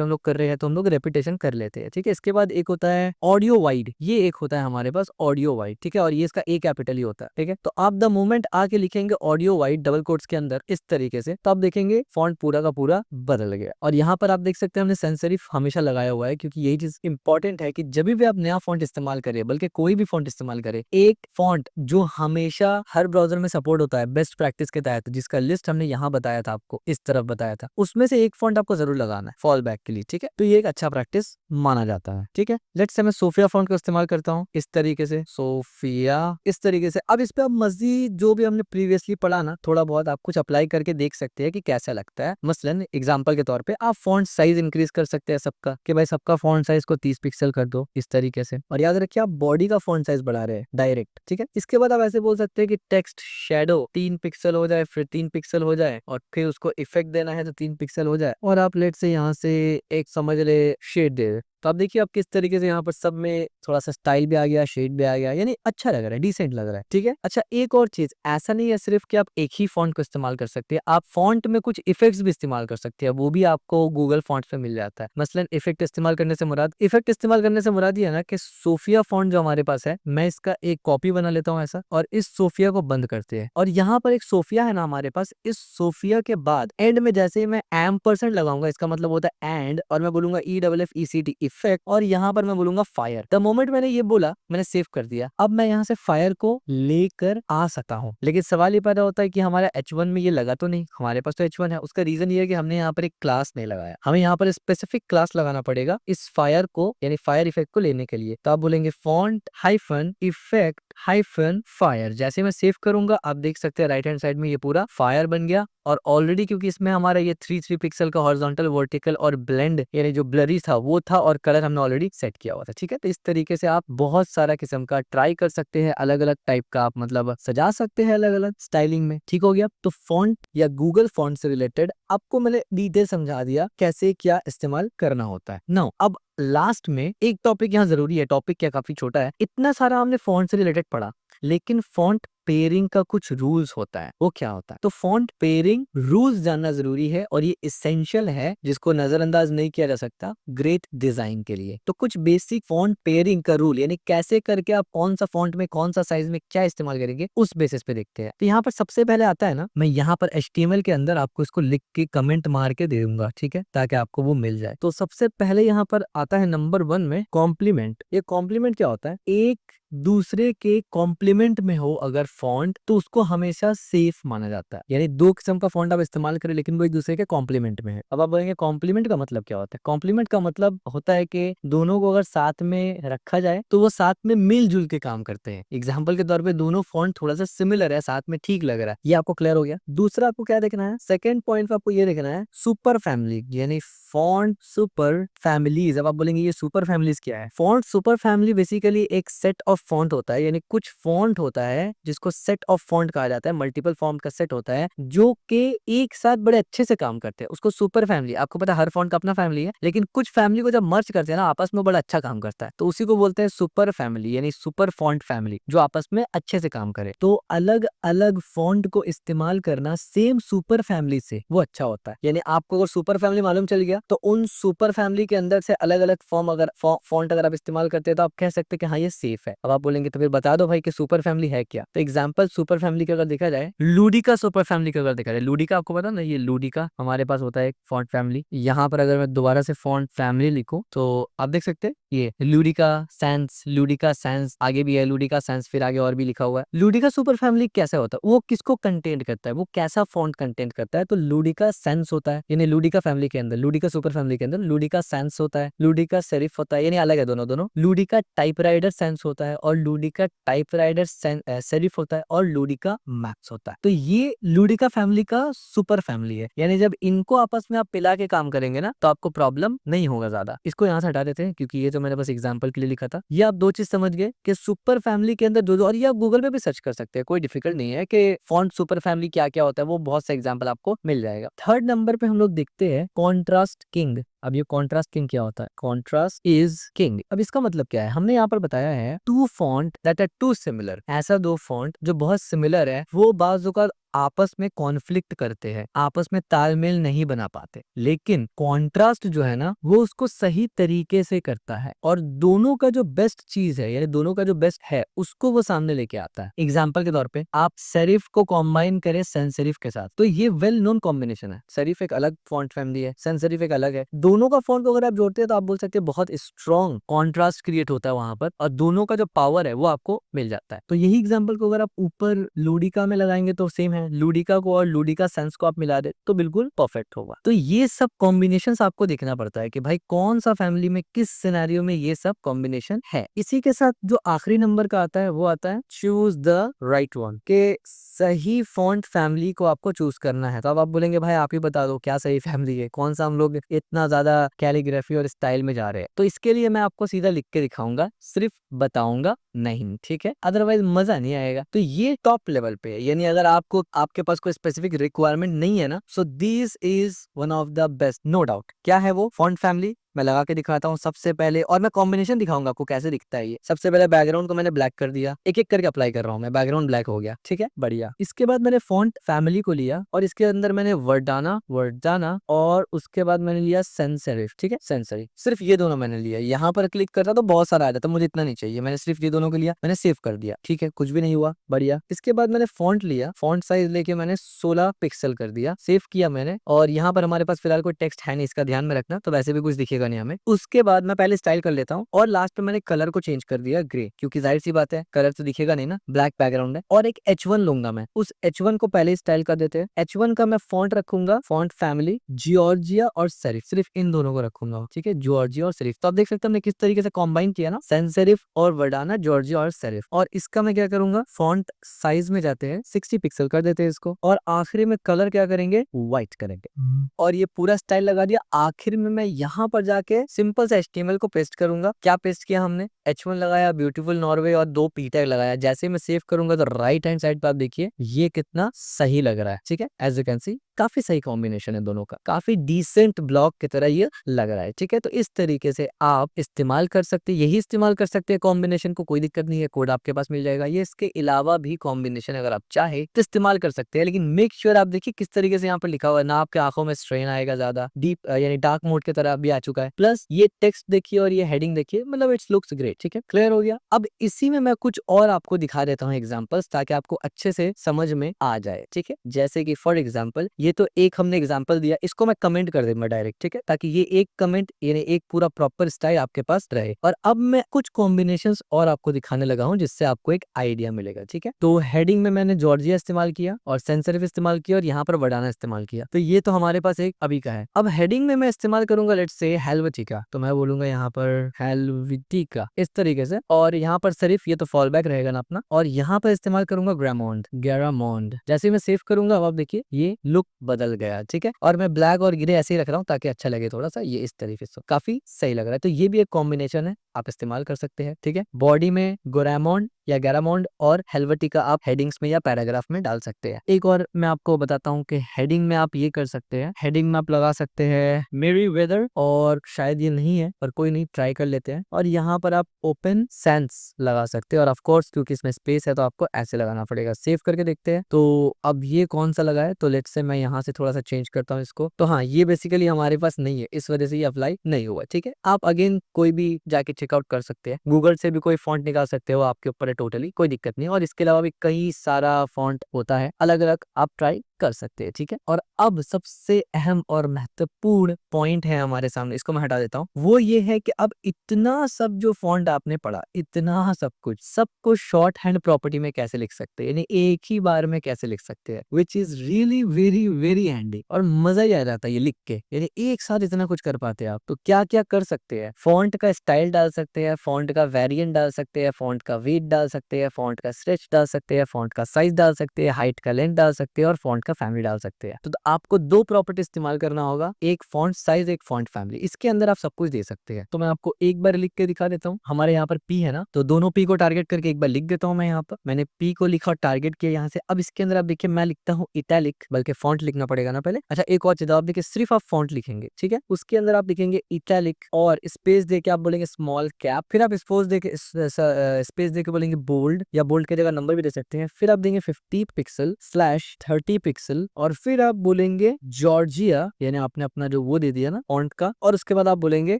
हम लोग कर रहे हैं, तो हम लोग रेपिटेशन कर लेते हैं। ठीक है, इसके बाद एक होता है ऑडियो वाइड, ये एक होता है हमारे पास ऑडियो वाइड। ठीक है, और ये इसका A कैपिटल ही होता है। ठीक है, तो आप द मोमेंट आके लिखेंगे ऑडियो वाइड डबल कोट्स के अंदर इस तरीके से, तो आप देखेंगे फॉन्ट पूरा का पूरा बदल गया। और यहाँ पर आप देख सकते हैं हमने sans serif हमेशा लगाया हुआ है, क्योंकि यही चीज इंपॉर्टेंट है कि जब भी आप नया फॉन्ट इस्तेमाल करें, बल्कि कोई भी फॉन्ट इस्तेमाल करें, एक फॉन्ट जो हमेशा हर ब्राउजर में सपोर्ट होता है बेस्ट प्रैक्टिस के तहत, जिसका लिस्ट हमने यहाँ बताया था आपको, इस तरफ बताया था, उसमें से एक फॉन्ट आपको जरूर लगाना है फॉल बैक के लिए, ठीक है। तो ये एक अच्छा प्रैक्टिस माना जाता है, ठीक है। लेट्स से मैं सोफिया फॉन्ट का इस्तेमाल करता हूँ इस तरीके से, सोफिया इस तरीके से। अब इस पे आप मजीद जो भी हमने प्रीवियसली पढ़ा ना, थोड़ा बहुत आप कुछ अप्लाई करके देख सकते हैं कि कैसा लगता है। मसलन एग्जांपल के तौर पे आप फॉन्ट साइज इंक्रीज कर सकते हैं सबका, कि भाई सबका फॉन्ट साइज को 30 पिक्सल कर दो इस तरीके से। और याद रखिए आप बॉडी का फॉन्ट साइज बढ़ा रहे हैं डायरेक्ट, ठीक है। इसके बाद आप ऐसे बोल सकते हैं कि टेक्स्ट शेडो 3 पिक्सल हो जाए, फिर 3 पिक्सल हो जाए, और फिर उसको इफेक्ट देना है तो 3 पिक्सल हो जाए, और आप लेट से यहाँ से एक समझ ले शेड दे दे। तो आप देखिए आप किस तरीके से यहाँ पर सब में थोड़ा सा स्टाइल भी आ गया, शेड भी आ गया, यानी अच्छा लग रहा है, डिसेंट लग रहा है, ठीक है। अच्छा एक और चीज, ऐसा नहीं है सिर्फ कि आप एक ही फॉन्ट को इस्तेमाल कर सकते हैं, आप फॉन्ट में कुछ इफेक्ट्स भी इस्तेमाल कर सकते हैं, वो भी आपको गूगल फॉन्ट्स पे मिल जाता है। मसलन इफेक्ट इस्तेमाल करने से मुराद, इफेक्ट इस्तेमाल करने से मुराद ये है ना कि सोफिया फॉन्ट जो हमारे पास है, मैं इसका एक कॉपी बना लेता हूँ ऐसा, और इस सोफिया को बंद करते हैं, और यहाँ पर एक सोफिया है ना हमारे पास, इस सोफिया के बाद एंड में जैसे ही मैं एम्परसेंड लगाऊंगा, इसका मतलब होता है एंड, और मैं बोलूंगा EFFECT इफेक्ट, और यहाँ पर मैं बोलूंगा फायर। द मोमेंट मैंने ये बोला, मैंने सेव कर दिया, अब मैं यहाँ से फायर को लेकर आ सकता हूँ। लेकिन सवाल ये पैदा होता है कि हमारा H1 में ये लगा तो नहीं, हमारे पास तो H1 है। उसका रीजन ये है कि हमने यहाँ पर एक क्लास नहीं लगाया, हमें यहाँ पर स्पेसिफिक क्लास लगाना पड़ेगा इस फायर को, यानी फायर इफेक्ट को लेने के लिए। तो आप बोलेंगे font hyphen effect hyphen fire. जैसे मैं सेव करूंगा आप देख सकते हैं राइट हैंड साइड में ये पूरा फायर बन गया, और ऑलरेडी क्योंकि इसमें हमारा ये 3 पिक्सल का हॉरिजॉन्टल, वर्टिकल और ब्लेंड यानी जो ब्लरी था वो था, और कलर हमने ऑलरेडी सेट किया हुआ था, ठीक है। तो इस तरीके से आप बहुत सारा किस्म का ट्राई कर सकते हैं, अलग अलग टाइप का आप मतलब सजा सकते हैं अलग अलग स्टाइलिंग में, ठीक हो गया। तो फॉन्ट या गूगल फॉन्ट से रिलेटेड आपको मैंने डिटेल समझा दिया कैसे क्या इस्तेमाल करना होता है। नाउ अब लास्ट में एक टॉपिक यहाँ जरूरी है, टॉपिक क्या काफी छोटा है, इतना सारा हमने फॉन्ट से रिलेटेड पढ़ा, लेकिन फॉन्ट पेयरिंग का कुछ रूल्स होता है, वो क्या होता है? तो फॉन्ट पेयरिंग रूल्स जानना जरूरी है, और ये इसेंशियल है, जिसको नजरअंदाज नहीं किया जा सकता ग्रेट डिजाइन के लिए। तो कुछ बेसिक फॉन्ट पेयरिंग का रूल, यानी कैसे करके आप कौन सा फॉन्ट में कौन सा साइज में क्या इस्तेमाल करेंगे, उस बेसिस पे देखते हैं। तो यहाँ पर सबसे पहले आता है ना, मैं यहाँ पर HTML के अंदर आपको इसको लिख के कमेंट मार के दे दूंगा, ठीक है, ताकि आपको वो मिल जाए। तो सबसे पहले यहाँ पर आता है नंबर 1 में कॉम्प्लीमेंट। ये कॉम्प्लीमेंट क्या होता है? एक दूसरे के कॉम्प्लीमेंट में हो अगर फॉन्ट, तो उसको हमेशा सेफ माना जाता है। यानी दो किस्म का फॉन्ट आप इस्तेमाल करें, लेकिन वो एक दूसरे के कॉम्प्लीमेंट में है। अब आप बोलेंगे कॉम्प्लीमेंट का मतलब क्या होता है? कॉम्प्लीमेंट का मतलब होता है कि दोनों को अगर साथ में रखा जाए तो वो साथ में मिलजुल के काम करते हैं। एग्जाम्पल के तौर पे दोनों फॉन्ट थोड़ा सा सिमिलर है, साथ में ठीक लग रहा है, ये आपको क्लियर हो गया। दूसरा आपको क्या देखना है, सेकंड पॉइंट पे आपको ये देखना है सुपर फैमिली, यानी फॉन्ट सुपर फैमिलीज। अब आप बोलेंगे ये सुपर फैमिलीज क्या है? फॉन्ट सुपर फैमिली बेसिकली एक सेट ऑफ फॉन्ट होता है, यानी कुछ फॉन्ट होता है जिसको सेट ऑफ फॉन्ट कहा जाता है, मल्टीपल फॉन्ट का सेट होता है जो कि एक साथ बड़े अच्छे से काम करते हैं, उसको सुपर फैमिली। आपको पता है हर फॉन्ट का अपना फैमिली है, लेकिन कुछ फैमिली को जब मर्ज करते हैं ना आपस में, बड़ा अच्छा काम करता है, तो उसी को बोलते हैं सुपर फैमिली, यानी सुपर फॉन्ट फैमिली, जो आपस में अच्छे से काम करे। तो अलग अलग फॉन्ट को इस्तेमाल करना सेम सुपर फैमिली से वो अच्छा होता है। यानी आपको अगर सुपर फैमिली मालूम चल गया, तो उन सुपर फैमिली के अंदर से अलग अलग फॉन्ट अगर आप इस्तेमाल करते हैं तो आप कह सकते हैं कि हाँ ये सेफ है। अब आप बोलेंगे तो फिर बता दो भाई कि सुपर फैमिली है क्या? तो एग्जांपल सुपर फैमिली का अगर देखा जाए, लूडिका सुपर फैमिली का अगर देखा जाए, लूडिका आपको पता ना, ये लूडिका हमारे पास होता है एक फॉन्ट फैमिली। यहाँ पर अगर मैं दोबारा से फॉन्ट फैमिली लिखूं तो आप देख सकते हैं ये लूडिका सैंस आगे भी है, लूडिका सैंस फिर आगे और भी लिखा हुआ है। लूडिका सुपर फैमिली कैसा होता है? वो किसको कंटेंट करता है, वो कैसा फॉन्ट कंटेंट करता है? तो लूडिका सेंस होता है, यानी लूडिका फैमिली के अंदर, लूडिका सुपर फैमिली के अंदर लूडिका सेंस होता है, लूडिका सेरिफ होता है, यानी अलग है दोनों दोनों। लूडिका टाइपराइटर सेंस होता है, और लूडिका टाइपराइटर सेरिफ होता है, और लूडिका मैक्स होता है। तो ये लूडिका फैमिली का सुपर फैमिली है, यानी जब इनको आपस में आप पिला के काम करेंगे ना तो आपको प्रॉब्लम नहीं होगा ज्यादा। इसको यहाँ से हटा देते हैं, क्योंकि ये तो मैंने बस एग्जांपल के लिए लिखा था। ये आप दो चीज समझ गए कि सुपर फैमिली के अंदर दो, और ये आप गूगल पे भी सर्च कर सकते हैं, कोई डिफिकल्ट नहीं है कि फॉन्ट सुपर फैमिली क्या क्या होता है, वो बहुत से एग्जाम्पल आपको मिल जाएगा। थर्ड नंबर पे हम लोग देखते हैं कॉन्ट्रास्ट किंग। अब ये कॉन्ट्रास्ट किंग क्या होता है? Contrast is king. अब इसका मतलब क्या है? हमने यहाँ पर बताया है two font that are too similar, ऐसा दो फॉन्ट जो बहुत सिमिलर है वो बाज़ औक़ात आपस में कॉन्फ्लिक्ट करते हैं, आपस में तालमेल नहीं बना पाते, लेकिन कॉन्ट्रास्ट जो है ना वो उसको सही तरीके से करता है और दोनों का जो बेस्ट चीज है यानी दोनों का जो बेस्ट है उसको वो सामने लेके आता है। एग्जाम्पल के तौर पे आप सेरिफ को कॉम्बाइन करें सेंस सेरिफ के साथ तो ये वेल नोन कॉम्बिनेशन है। सेरिफ एक अलग फॉन्ट फैमिली है, सेंस सेरिफ एक अलग है, दोनों का फॉन्ट को अगर आप जोड़ते हैं तो आप बोल सकते हैं बहुत स्ट्रॉन्ग कॉन्ट्रास्ट क्रिएट होता है वहां पर और दोनों का जो पावर है वो आपको मिल जाता है। तो यही एग्जाम्पल को अगर आप ऊपर लूडिका में लगाएंगे तो सेम है, लूडिका को और लूडिका सेंस को आप मिला दे तो बिल्कुल परफेक्ट होगा। तो ये सब कॉम्बिनेशंस आपको देखना पड़ता है कि भाई कौन सा फैमिली में किस सिनेरियो में ये सब कॉम्बिनेशन है। इसी के साथ जो आखिरी नंबर का आता है वो आता है चूज द राइट वन, के सही फॉन्ट फैमिली को आपको चूज करना है। तो अब आप बोलेंगे भाई आप ही बता दो क्या सही फैमिली है, कौन सा हम लोग इतना ज्यादा कैलीग्राफी और स्टाइल में जा रहे हैं। तो इसके लिए मैं आपको सीधा लिख के दिखाऊंगा, सिर्फ बताऊंगा नहीं, ठीक है, अदरवाइज मजा नहीं आएगा। तो ये टॉप लेवल पे है, यानी अगर आपको आपके पास कोई स्पेसिफिक रिक्वायरमेंट नहीं है ना, so this is one of the best, no doubt. क्या है वो फॉन्ट फैमिली, मैं लगा के दिखाता हूँ सबसे पहले और मैं कॉम्बिनेशन दिखाऊंगा आपको कैसे दिखता है ये। सबसे पहले बैकग्राउंड को मैंने ब्लैक कर दिया, एक एक करके अप्लाई कर रहा हूँ मैं, बैकग्राउंड ब्लैक हो गया, ठीक है, बढ़िया। इसके बाद मैंने फॉन्ट फैमिली को लिया और इसके अंदर मैंने वर्डाना और उसके बाद मैंने लिया सेंस सेरिफ, ठीक है, सेंस सेरिफ, सिर्फ ये दोनों मैंने लिया। यहाँ पर क्लिक करता तो बहुत सारा आ जाता, मुझे इतना नहीं चाहिए, मैंने सिर्फ ये दोनों को लिया, मैंने सेव कर दिया, ठीक है, कुछ भी नहीं हुआ, बढ़िया। इसके बाद मैंने फॉन्ट लिया, फॉन्ट साइज लेके मैंने 16 पिक्सल कर दिया, सेव किया मैंने। और यहाँ पर हमारे पास फिलहाल कोई टेक्स्ट है नहीं, इसका ध्यान में रखना, तो वैसे भी कुछ दिखेगा नहीं हमें। उसके बाद मैं पहले स्टाइल कर लेता हूँ और लास्ट में मैंने कलर को चेंज कर दिया ग्रे, क्योंकि जाहिर सी बात है कलर तो दिखेगा नहीं ना, ब्लैक बैकग्राउंड है। और एक H1 लूंगा मैं, उस H1 को पहले स्टाइल कर देते हैं। H1 का मैं फॉन्ट रखूंगा, फॉन्ट फैमिली जियोर्जिया और सेरिफ, सिर्फ इन दोनों को रखूंगा, ठीक है, जियोर्जिया और सेरिफ। तो आप देख सकते हैं हमने किस तरीके से कॉम्बाइन किया ना, सेंस सेरिफ और वर्डाना, जॉर्जिया और सेरिफ। और इसका मैं क्या करूंगा, फॉन्ट साइज में जाते हैं 60 पिक्सल कर देते हैं इसको, और आखिरी में कलर क्या करेंगे, व्हाइट करेंगे। और ये पूरा स्टाइल लगा दिया। आखिर में मैं यहाँ पर जाके सिंपल से HTML को पेस्ट करूंगा। क्या पेस्ट किया हमने, H1 लगाया, ब्यूटीफुल नॉर्वे और 2 P टैग लगाया। जैसे मैं सेव करूंगा तो राइट हैंड साइड पे आप देखिए ये कितना सही लग रहा है, ठीक है, एज यू कैन सी काफी सही कॉम्बिनेशन है दोनों का, काफी डिसेंट ब्लॉग की तरह ये लग रहा है, ठीक है। तो इस तरीके से आप इस्तेमाल कर सकते हैं, यही इस्तेमाल कर सकते हैं कॉम्बिनेशन को, कोई दिक्कत नहीं है, कोड आपके पास मिल जाएगा। ये इसके अलावा भी कॉम्बिनेशन अगर आप चाहे तो इस्तेमाल कर सकते हैं, लेकिन मेक श्योर आप देखिए किस तरीके से यहाँ पर लिखा हुआ है, ना आपके आंखों में स्ट्रेन आएगा ज्यादा, डीप यानी डार्क मोड की तरह भी आ चुका है। प्लस ये टेक्स्ट देखिए और ये हेडिंग देखिए, मतलब इट्स लुक्स ग्रेट, ठीक है, क्लियर हो गया। अब इसी में मैं कुछ और आपको दिखा देता हूँ एग्जांपल्स, ताकि आपको अच्छे से समझ में आ जाए, ठीक है। जैसे कि फॉर एग्जांपल ये तो एक हमने एग्जांपल दिया, इसको मैं कमेंट कर दूंगा डायरेक्ट, ठीक है, ताकि ये एक कमेंट यानी एक पूरा प्रॉपर स्टाइल आपके पास रहे। और अब मैं कुछ कॉम्बिनेशंस और आपको दिखाने लगा हूँ जिससे आपको एक आइडिया मिलेगा, ठीक है। तो हेडिंग में मैंने जॉर्जिया इस्तेमाल किया और सेंस सेरिफ इस्तेमाल किया और यहाँ पर वर्डाना इस्तेमाल किया। तो ये तो हमारे पास एक अभी का है। अब हेडिंग में मैं इस्तेमाल करूंगा लेट्स से हेल्वेटिका, तो मैं बोलूंगा यहाँ पर हेल्वेटिका इस तरीके से, और यहाँ पर सिर्फ ये तो फॉल बैक रहेगा ना अपना, और यहाँ पर इस्तेमाल करूंगा ग्रामोंड। जैसे ही मैं सेव करूंगा अब आप देखिए ये लुक बदल गया, ठीक है। और मैं ब्लैक और ग्रे ऐसे ही रख रहा हूँ ताकि अच्छा लगे थोड़ा सा, ये इस तरीके से काफी सही लग रहा है। तो ये भी एक कॉम्बिनेशन है, आप इस्तेमाल कर सकते हैं, ठीक है। बॉडी में गोरामोंड या गैरामोंड और हेल्वेटिका आप हेडिंग्स में या पैराग्राफ में डाल सकते हैं। एक और मैं आपको बताता हूँ कि हेडिंग में आप ये कर सकते हैं, हेडिंग में आप लगा सकते हैं मेरी वेदर, और शायद ये नहीं है पर कोई नहीं, ट्राई कर लेते हैं। और यहाँ पर आप ओपन सेंस लगा सकते हैं, और ऑफ कोर्स क्योंकि इसमें स्पेस है तो आपको ऐसे लगाना पड़ेगा। सेव करके देखते हैं तो अब ये कौन सा लगा है, तो लेट्स से मैं यहाँ से थोड़ा सा चेंज करता हूँ इसको। तो हाँ, ये बेसिकली हमारे पास नहीं है, इस वजह से ये अप्लाई नहीं हुआ, ठीक है। आप अगेन कोई भी जाके चेकआउट कर सकते हैं, गूगल से भी कोई फॉन्ट निकाल सकते हो, आपके ऊपर है टोटली, कोई दिक्कत नहीं। और इसके अलावा भी कई सारा फॉन्ट होता है अलग अलग, आप ट्राई कर सकते हैं, ठीक है। और अब सबसे अहम और महत्वपूर्ण पॉइंट है हमारे सामने, इसको मैं हटा देता हूँ। वो ये है कि अब इतना सब जो फॉन्ट आपने पढ़ा, इतना सबको शॉर्ट हैंड प्रॉपर्टी में कैसे लिख सकते हैं, यानी एक ही बार में कैसे लिख सकते हैं, which is really very very handy. और मजा ही आ जाता है ये लिख के, यानी एक साथ इतना कुछ कर पाते हैं आप। तो क्या क्या कर सकते हैं, फॉन्ट का स्टाइल डाल सकते हैं, फॉन्ट का वेरिएंट डाल सकते हैं, फॉन्ट का वेट डाल सकते हैं, फॉन्ट का स्ट्रेच डाल सकते हैं, फॉन्ट का साइज डाल सकते हैं, हाइट का लेंथ डाल सकते हैं, और फॉन्ट का फैमिली डाल सकते हैं। तो आपको दो प्रॉपर्टी इस्तेमाल करना होगा, एक फॉन्ट साइज, एक फॉन्ट फैमिली। इसके अंदर आप सब कुछ दे सकते हैं। तो मैं आपको एक बार लिख के दिखा देता हूँ। हमारे यहाँ पर पी है ना, तो दोनों पी को टारगेट करके एक बार लिख देता हूँ मैं। यहाँ पर मैंने पी को लिखा और टारगेट किया यहाँ से। अब इसके अंदर आप देखिए मैं लिखता हूँ इटैलिक, बल्कि फॉन्ट लिखना पड़ेगा ना पहले। अच्छा एक और चीज आप देखिए, सिर्फ आप फॉन्ट लिखेंगे, ठीक है। उसके अंदर आप लिखेंगे इटैलिक और स्पेस देके आप बोलेंगे स्मॉल कैप, फिर आप स्पेस देके स्पेस देके बोलेंगे बोल्ड, या बोल्ड की जगह नंबर भी दे सकते हैं। फिर आप देंगे 50 पिक्सल स्लैश 30 पिक्सल, और फिर आप बोलेंगे जॉर्जिया, यानी आपने अपना जो वो दे दिया ना फॉन्ट का, और उसके बाद आप बोलेंगे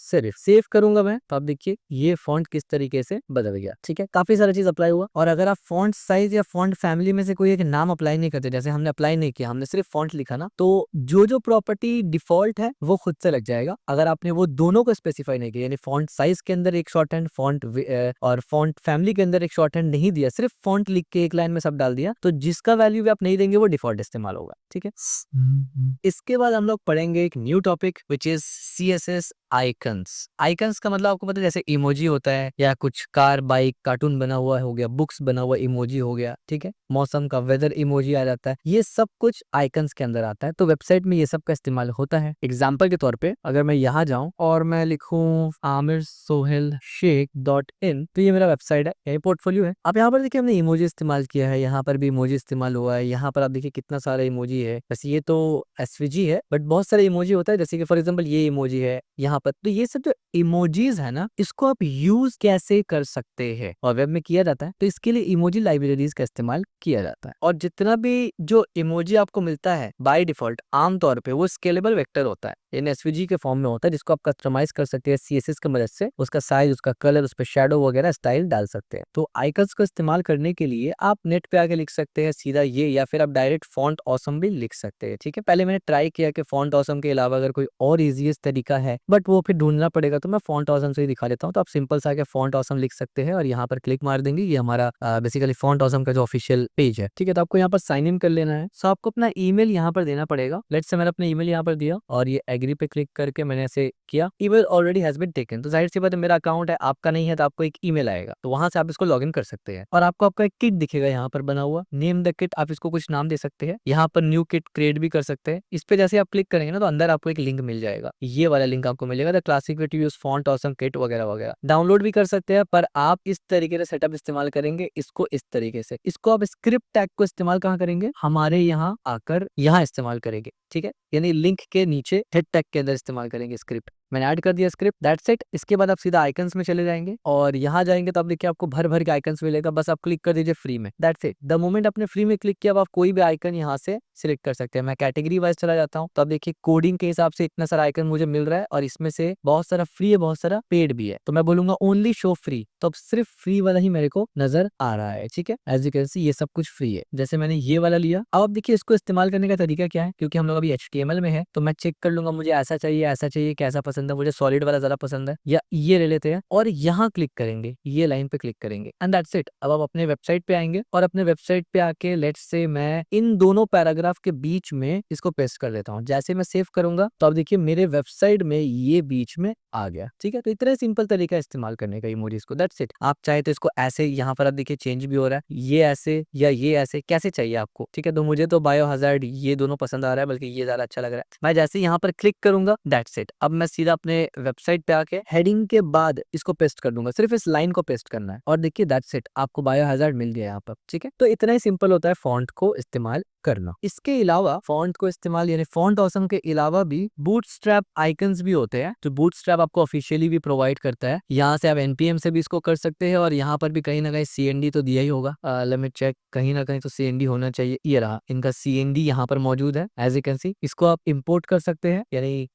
सिर्फ। सेव करूंगा मैं, तो आप देखिए ये फॉन्ट किस तरीके से बदल गया, ठीक है। काफी सारी चीज अप्लाई हुआ। और अगर आप फॉन्ट साइज या फॉन्ट फैमिली में से कोई एक नाम अप्लाई नहीं करते, जैसे हमने अप्लाई नहीं किया, हमने सिर्फ फॉन्ट लिखा ना, तो जो प्रॉपर्टी डिफॉल्ट है वो खुद से लग जाएगा। अगर आपने वो दोनों को स्पेसिफाई नहीं किया, यानी फॉन्ट साइज के अंदर एक शॉर्ट हैंड फॉन्ट और फॉन्ट फैमिली के अंदर एक शॉर्ट हैंड नहीं दिया, सिर्फ फॉन्ट लिख के एक लाइन में सब डाल दिया, तो जिसका वैल्यू भी आप नहीं देंगे वो डिफॉल्ट इस्तेमाल होगा, ठीक है। इसके बाद हम लोग पढ़ेंगे एक new topic which is CSS icons. Icons का मतलब आपको पता है, जैसे इमोजी होता है, या कुछ कार बाइक कार्टून बना हुआ हो गया, बुक्स बना हुआ इमोजी हो गया, ठीक है। मौसम का वेदर इमोजी आ जाता है, ये सब कुछ आइकन्स के अंदर आता है। तो वेबसाइट में ये सब का इस्तेमाल होता है। एग्जाम्पल के तौर पे अगर मैं यहाँ जाऊं और मैं लिखूं आमिर सोहेल शेख .in, तो ये मेरा वेबसाइट है, यही पोर्टफोलियो है। आप यहाँ पर देखिए हमने इमोजी इस्तेमाल किया है, यहाँ पर भी इमोजी इस्तेमाल हुआ है। यहाँ पर आप देखिए कितना सारा इमोजी है। बस ये तो SVG है, बट बहुत सारे इमोजी होता है, जैसे कि फॉर एग्जांपल ये इमोजी है यहाँ पर। तो ये सब जो इमोजीज है ना, इसको आप यूज कैसे कर सकते हैं और वेब में किया जाता है, तो इसके लिए इमोजी लाइब्रेरीज का इस्तेमाल किया जाता है। और जितना भी जो इमोजी आपको मिलता है बाय डिफॉल्ट आमतौर पे वो स्केलेबल वेक्टर होता है, यानी SVG के फॉर्म में होता है, जिसको आप कस्टमाइज कर सकते हैं CSS की मदद से। उसका साइज, उसका कलर, उस पर शेडो वगैरह स्टाइल डाल सकते हैं। तो आइकन्स को इस्तेमाल करने के लिए आप नेट पे आके लिख सकते हैं सीधा ये, या फिर आप डायरेक्ट फॉन्ट ऑसम भी लिख सकते हैं, ठीक है। पहले मैंने ट्राई किया कि फॉन्ट ऑसम के अलावा अगर कोई और इजीएस्ट तरीका है, बट वो फिर ढूंढना पड़ेगा, तो मैं फॉन्ट ऑसम से ही दिखा देता हूँ। तो आप सिंपल सा फॉन्ट ऑसम लिख सकते हैं और यहाँ पर क्लिक मार देंगे। ये हमारा बेसिकली फॉन्ट ऑसम का जो ऑफिशियल पेज है, ठीक है। तो आपको यहाँ पर साइन इन कर लेना है। सो आपको अपना ईमेल यहाँ पर देना पड़ेगा। लेट्स से मैंने अपना ईमेल यहाँ पर दिया और ये एग्री पे क्लिक करके मैंने ऐसे किया। Email already has been taken, तो जाहिर सी बात है मेरा अकाउंट है, आपका नहीं है, तो आपको एक ईमेल आएगा, तो वहां से आप इसको लॉगिन कर सकते हैं। और आपको आपका एक किट दिखेगा यहाँ पर बना हुआ, नेम द किट, आप इसको कुछ नाम दे सकते हैं। यहाँ पर न्यू किट क्रिएट भी कर सकते हैं। इस पे जैसे आप क्लिक करेंगे ना, तो अंदर आपको एक लिंक मिल जाएगा, ये वाला लिंक आपको मिलेगा, the classic way to use Font Awesome kit वगैरह वगैरह। डाउनलोड भी कर सकते हैं, पर आप इस तरीके से सेटअप इस्तेमाल करेंगे इसको इस तरीके से। इसको आप स्क्रिप्ट टैग को इस्तेमाल कहाँ करेंगे, हमारे यहाँ आकर यहाँ इस्तेमाल करेंगे, ठीक है। यानी लिंक के नीचे हेड टैग के अंदर इस्तेमाल करेंगे स्क्रिप्ट। मैंने ऐड कर दिया स्क्रिप्ट, दैट्स इट। इसके बाद आप सीधा आइकन्स में चले जाएंगे और यहाँ जाएंगे तो आप देखिए आपको भर भर के आइकन्स मिलेगा, बस आप क्लिक कर दीजिए फ्री में, दैट्स इट। द मोमेंट आपने फ्री में क्लिक किया, आप कोई भी आइकन यहाँ से सिलेक्ट कर सकते हैं। मैं कैटेगरी वाइज चला जाता हूँ, तो आप देखिए कोडिंग के हिसाब से इतना सारा आइकन मुझे मिल रहा है, और इसमें से बहुत सारा फ्री है, बहुत सारा पेड भी है। तो मैं बोलूंगा ओनली शो फ्री, तो अब सिर्फ फ्री वाला ही मेरे को नजर आ रहा है, ठीक है। एज यू कैन सी ये सब कुछ फ्री है। जैसे मैंने ये वाला लिया, अब आप देखिए इसको इस्तेमाल करने का तरीका क्या है, क्योंकि हम लोग अभी HTML में है, तो मैं चेक कर लूंगा मुझे ऐसा चाहिए, कैसा पसंद है। मुझे सॉलिड वाला ज्यादा पसंद है, या ये ले लेते हैं, और यहाँ क्लिक करेंगे, ये लाइन पे क्लिक करेंगे, एंड दैट्स इट। अब आप अपने वेबसाइट पे आएंगे और अपने वेबसाइट पे आके लेट्स से मैं इन दोनों पैराग्राफ के बीच में इसको पेस्ट कर देता हूँ। जैसे मैं सेव करूंगा तो अब देखिए मेरे वेबसाइट में ये बीच में आ गया, ठीक है। तो इतना सिंपल तरीका इस्तेमाल करने का इमोजीज को, दैट्स इट। आप चाहे तो इसको ऐसे, यहाँ पर आप देखिए चेंज भी हो रहा है, ये ऐसे या ये ऐसे, कैसे चाहिए आपको, ठीक है। तो मुझे तो बायो हजार्ड ये दोनों पसंद आ रहा है, बल्कि ये ज्यादा अच्छा लग रहा है। मैं जैसे यहाँ पर क्लिक करूंगा, दैट्स इट। अब मैं सीधा अपने वेबसाइट पे आके हेडिंग के बाद इसको पेस्ट कर दूंगा, सिर्फ इस लाइन को पेस्ट करना है, और देखिए दैट्स इट, आपको बायो हजार्ड मिल गया यहाँ पर, ठीक है। तो इतना ही सिंपल होता है फॉन्ट को इस्तेमाल करना। इसके अलावा फॉन्ट को इस्तेमाल, यानी फॉन्ट ऑसम के अलावा भी बूटस्ट्रैप आइकन्स भी होते हैं, तो बूटस्ट्रैप आपको ऑफिशियली भी प्रोवाइड करता है। यहाँ से आप npm से भी इसको कर सकते हैं, और यहाँ पर भी कहीं ना कहीं CND तो दिया ही होगा। लेट मी चेक, कहीं ना कहीं तो CND होना चाहिए। ये रहा इनका CND यहाँ पर मौजूद है, एज यू कैन सी। इसको आप इंपोर्ट कर सकते हैं, यानी